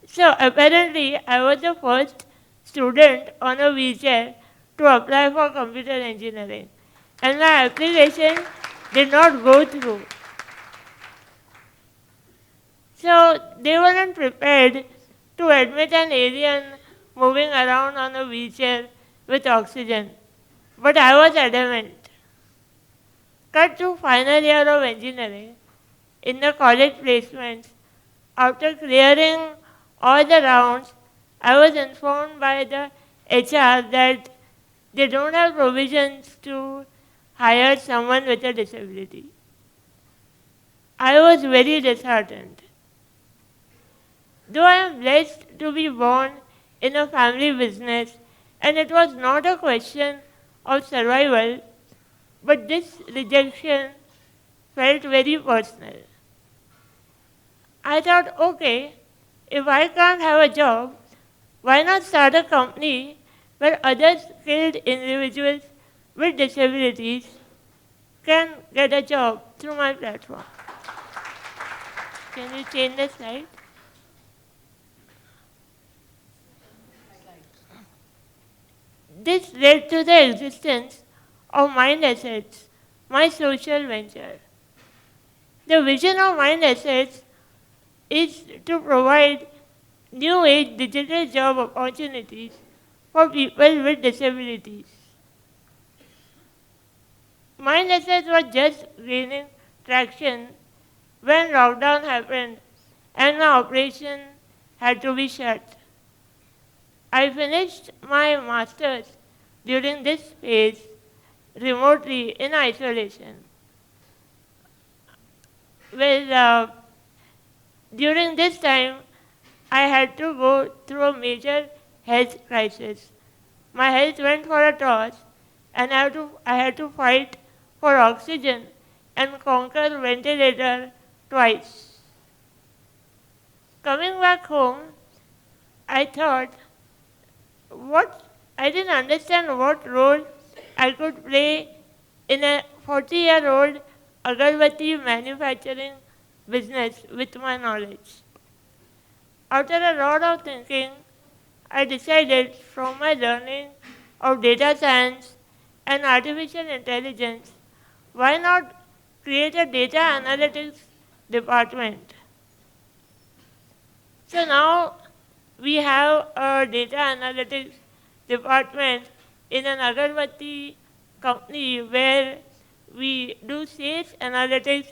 So apparently, I was the first student on a wheelchair to apply for computer engineering. And my application did not go through. So they weren't prepared to admit an alien moving around on a wheelchair with oxygen. But I was adamant. Cut to final year of engineering, in the college placements, after clearing all the rounds, I was informed by the HR that they don't have provisions to hire someone with a disability. I was very disheartened. Though I am blessed to be born in a family business, and it was not a question of survival, but this rejection felt very personal. I thought, okay, if I can't have a job, why not start a company where other skilled individuals with disabilities can get a job through my platform? Can you change the slide? This led to the existence of Mind Assets, my social venture. The vision of Mind Assets is to provide new age digital job opportunities for people with disabilities. Mind Assets was just gaining traction when lockdown happened and my operation had to be shut. I finished my master's during this phase remotely in isolation. Well, during this time, I had to go through a major health crisis. My health went for a toss, and I had to fight for oxygen and conquer ventilator twice. Coming back home, I thought, I didn't understand what role I could play in a 40-year-old agarbatti manufacturing business with my knowledge. After a lot of thinking, I decided from my learning of data science and artificial intelligence, why not create a data analytics department? So now we have a data analytics department in an agarbatti company where we do sales analytics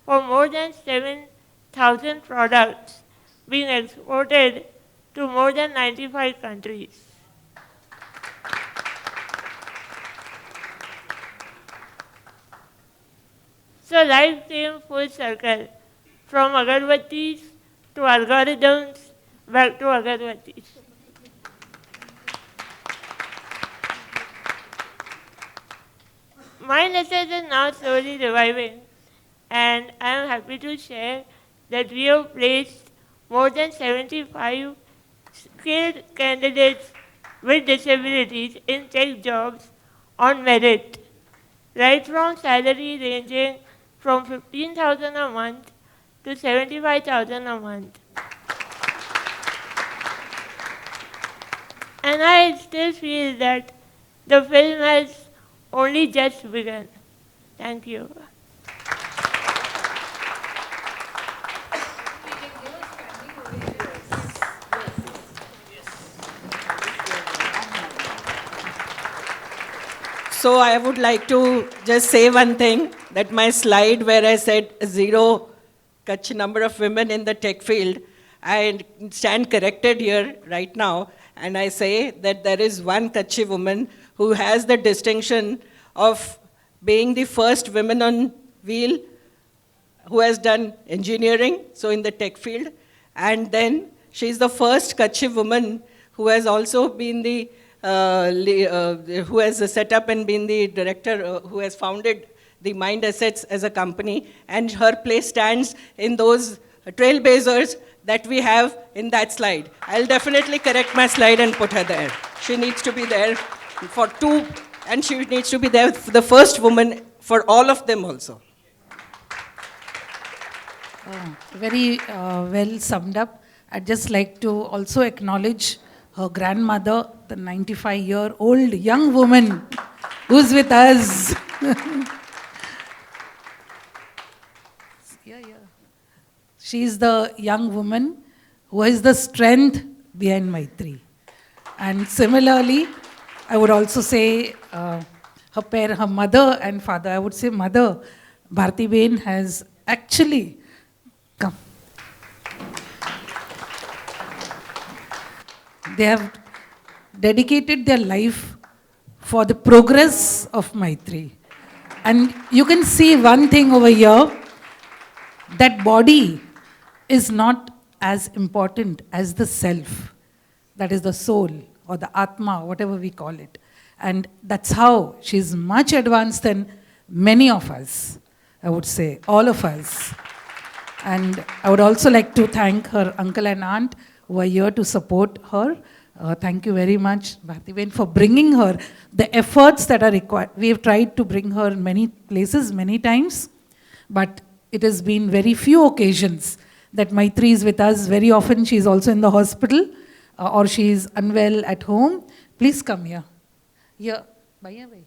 for more than 7,000 products being exported to more than 95 countries. So life came full circle, from agarbattis to algorithms, back to agarbattis. Mind Assets is now slowly reviving, and I am happy to share that we have placed more than 75 skilled candidates with disabilities in tech jobs on merit, right from salary ranging from 15,000 a month to 75,000 a month. And I still feel that the film has only just begun. Thank you. So I would like to just say one thing, that my slide where I said zero Kutch number of women in the tech field, I stand corrected here right now, and I say that there is one Kutchi woman who has the distinction of being the first woman on wheel who has done engineering, so in the tech field, and then she's the first Kutchi woman who has also been the who has set up and been the director, who has founded the Mind Assets as a company, and her place stands in those trailblazers that we have in that slide. I'll definitely correct my slide and put her there. She needs to be there for two, and she needs to be there for the first woman for all of them also. Very well summed up. I'd just like to also acknowledge her grandmother, the 95-year-old young woman who's with us. She's the young woman who is the strength behind Maitri. And similarly, I would also say her mother and father, I would say mother, Bharti Bain has actually come. They have dedicated their life for the progress of Maitri. And you can see one thing over here. that body is not as important as the self, that is the soul or the Atma, whatever we call it. And that's how she's much advanced than many of us, I would say, all of us. And I would also like to thank her uncle and aunt who are here to support her. Thank you very much, Bhartiben, for bringing her the efforts that are required. We have tried to bring her in many places, many times, but it has been very few occasions that Maitri is with us. Very often she is also in the hospital or she is unwell at home. Please come here. Here. Bhaiya bhai.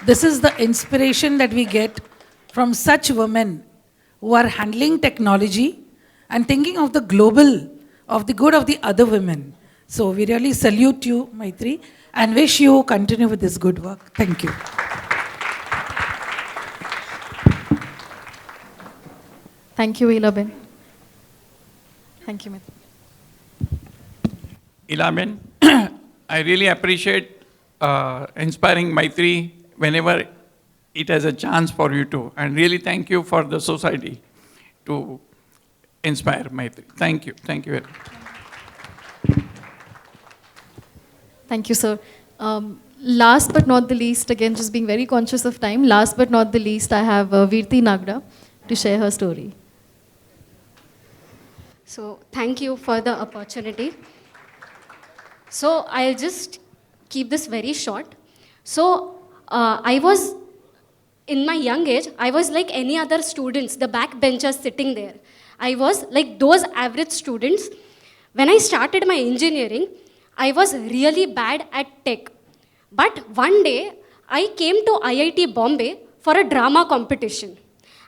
This is the inspiration that we get from such women who are handling technology and thinking of the global, of the good of the other women. So we really salute you, Maitri, and wish you continue with this good work. Thank you. Thank you, Elaben. Thank you, Maitri. Elaben, I really appreciate inspiring Maitri whenever it has a chance for you to. And really thank you for the society to inspire Maitri. Thank you. Thank you very much. Thank you, sir. Last but not the least, again, just being very conscious of time, last but not the least, I have Virti Nagda to share her story. So thank you for the opportunity. So I'll just keep this very short. So I was, in my young age, I was like any other students, the backbenchers sitting there. I was like those average students. When I started my engineering, I was really bad at tech. But one day, I came to IIT Bombay for a drama competition.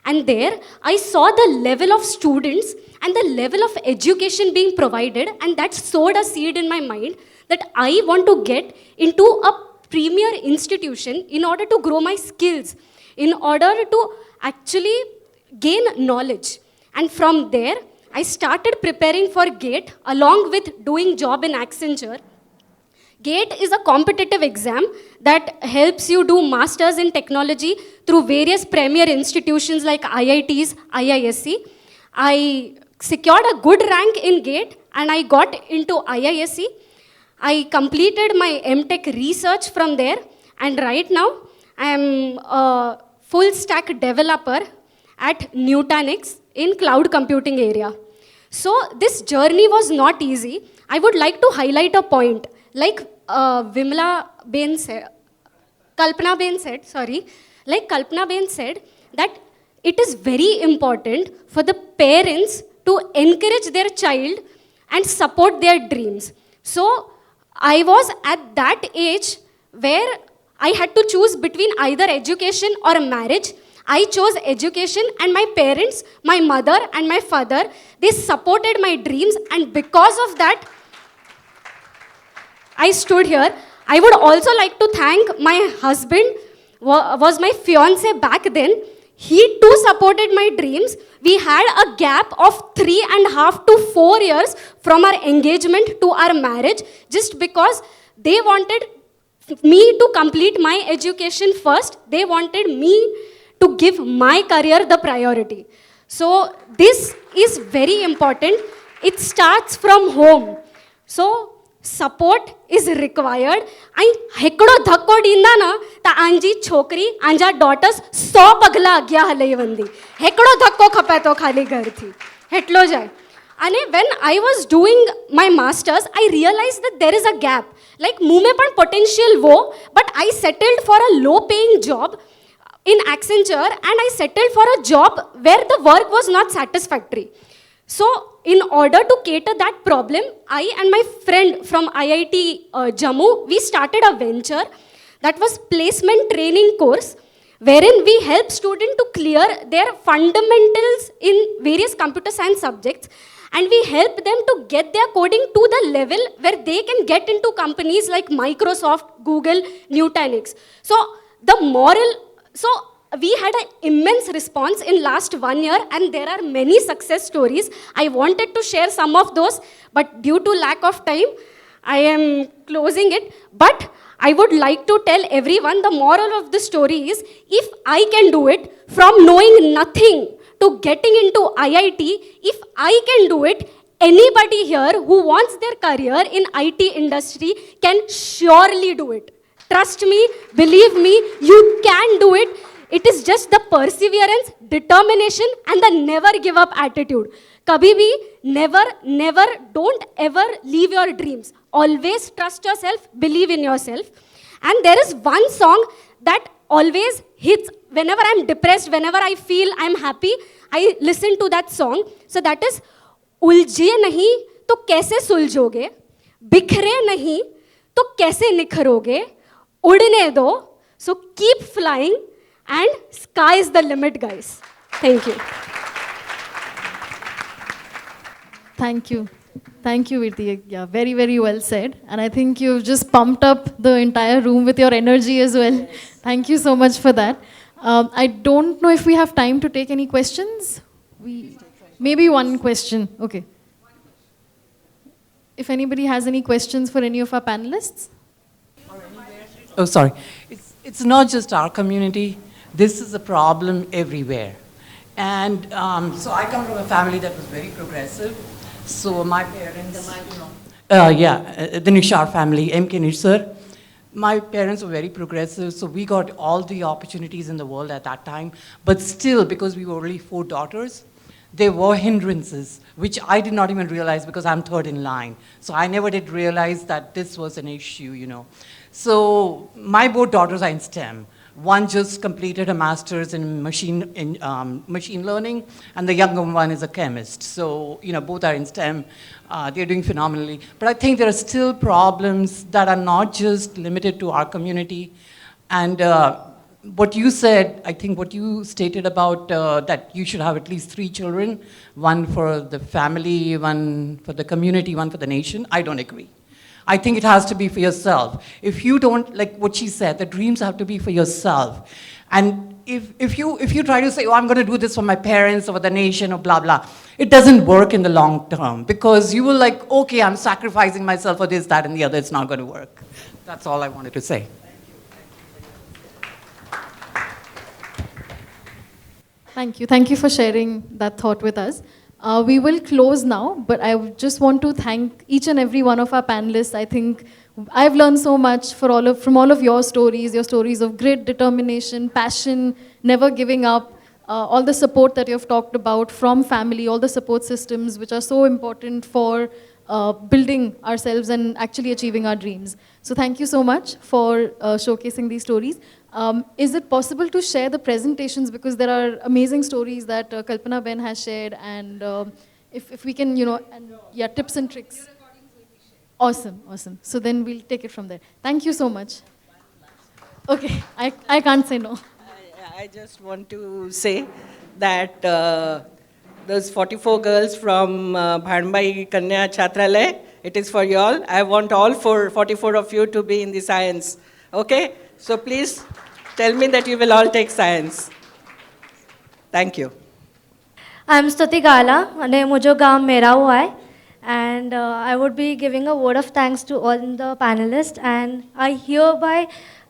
And there, I saw the level of students and the level of education being provided, and that sowed a seed in my mind that I want to get into a premier institution in order to grow my skills, in order to actually gain knowledge. And from there, I started preparing for GATE along with doing job in Accenture. GATE is a competitive exam that helps you do masters in technology through various premier institutions like IITs, IISc. I secured a good rank in GATE and I got into IISc. I completed my MTech research from there, and right now I am a full stack developer at Nutanix in cloud computing area. So this journey was not easy. I would like to highlight a point. Like Kalpana Ben said, that it is very important for the parents to encourage their child and support their dreams. So I was at that age where I had to choose between either education or marriage. I chose education, and my parents, my mother and my father, they supported my dreams, and because of that, I stood here. I would also like to thank my husband, was my fiancé back then. He too supported my dreams. We had a gap of 3.5 to 4 years from our engagement to our marriage, just because they wanted me to complete my education first. They wanted me to give my career the priority. So this is very important. It starts from home. So support is required. I hekdo dhakko dinda na ta anji chokri anja daughters 100 pagla agya halai vandi. Hekdo dhakko khape to khali ghar thi. Hetlo jai. And when I was doing my masters, I realized that there is a gap. Like muh mein pan potential wo, but I settled for a low paying job in Accenture, and I settled for a job where the work was not satisfactory. So in order to cater that problem, I and my friend from IIT Jammu, we started a venture that was placement training course, wherein we help students to clear their fundamentals in various computer science subjects, and we help them to get their coding to the level where they can get into companies like Microsoft, Google, Nutanix. So we had an immense response in last 1 year, and there are many success stories. I wanted to share some of those, but due to lack of time, I am closing it. But I would like to tell everyone the moral of the story is if I can do it from knowing nothing to getting into IIT, if I can do it, anybody here who wants their career in IT industry can surely do it. Trust me, believe me, you can do it. It is just the perseverance, determination, and the never give up attitude. Kabhi bhi, never, don't ever leave your dreams. Always trust yourself, believe in yourself. And there is one song that always hits whenever I'm depressed, whenever I feel I'm happy, I listen to that song. So that is, उलझे नहीं तो कैसे सुलझोगे, बिखरे नहीं तो कैसे निखरोगे, उड़ने दो, so keep flying and sky is the limit, guys. Thank you. Thank you. Thank you, Virti. Yeah, very, very well said. And I think you've just pumped up the entire room with your energy as well. Thank you so much for that. I don't know if we have time to take any questions. Maybe one question. Okay. If anybody has any questions for any of our panelists? Oh, sorry. It's not just our community. This is a problem everywhere. And so I come from a family that was very progressive. So my parents, the Nishar family, M.K. Nishar. My parents were very progressive, so we got all the opportunities in the world at that time. But still, because we were only 4 daughters, there were hindrances, which I did not even realize because I'm third in line. So I never did realize that this was an issue, you know. So my both daughters are in STEM. One just completed a master's in machine learning, and the younger one is a chemist. So, you know, both are in STEM. They're doing phenomenally. But I think there are still problems that are not just limited to our community. And what you said, I think what you stated about that you should have at least 3 children, one for the family, one for the community, one for the nation, I don't agree. I think it has to be for yourself. If you don't, like what she said, the dreams have to be for yourself. And if you try to say, oh, I'm going to do this for my parents or for the nation or blah, blah, it doesn't work in the long term because you will like, okay, I'm sacrificing myself for this, that, and the other. It's not going to work. That's all I wanted to say. Thank you. Thank you for sharing that thought with us. We will close now, but I just want to thank each and every one of our panelists. I think I've learned so much from all of your stories of grit, determination, passion, never giving up, all the support that you've talked about from family, all the support systems which are so important for building ourselves and actually achieving our dreams. So thank you so much for showcasing these stories. Is it possible to share the presentations, because there are amazing stories that Kalpana Ben has shared, and if we can, you know, tips and tricks. Awesome, awesome. So then we'll take it from there. Thank you so much. Okay, I can't say no. I just want to say that those 44 girls from Bhanbai Kanya Chhatralaya, it is for you all. I want all 44 of you to be in the science. Okay? So please tell me that you will all take science. Thank you. I'm Stuti Gala, and मुझे गाँव मेरा हुआ है. And I would be giving a word of thanks to all the panelists, and I hereby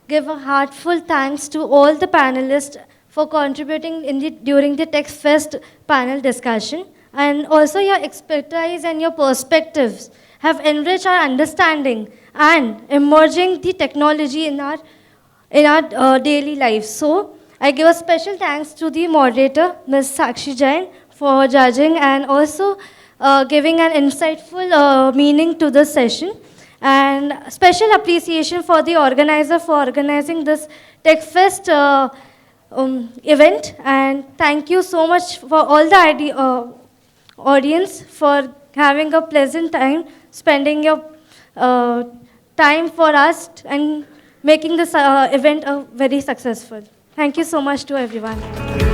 give a heartfelt thanks to all the panelists for contributing during the TechFest panel discussion, and also your expertise and your perspectives have enriched our understanding and emerging the technology in our daily lives. So I give a special thanks to the moderator, Ms. Sakshi Jain, for judging and also giving an insightful meaning to this session. And special appreciation for the organizer for organizing this TechFest event. And thank you so much for all the audience for having a pleasant time, spending your time for us and making this event very successful. Thank you so much to everyone.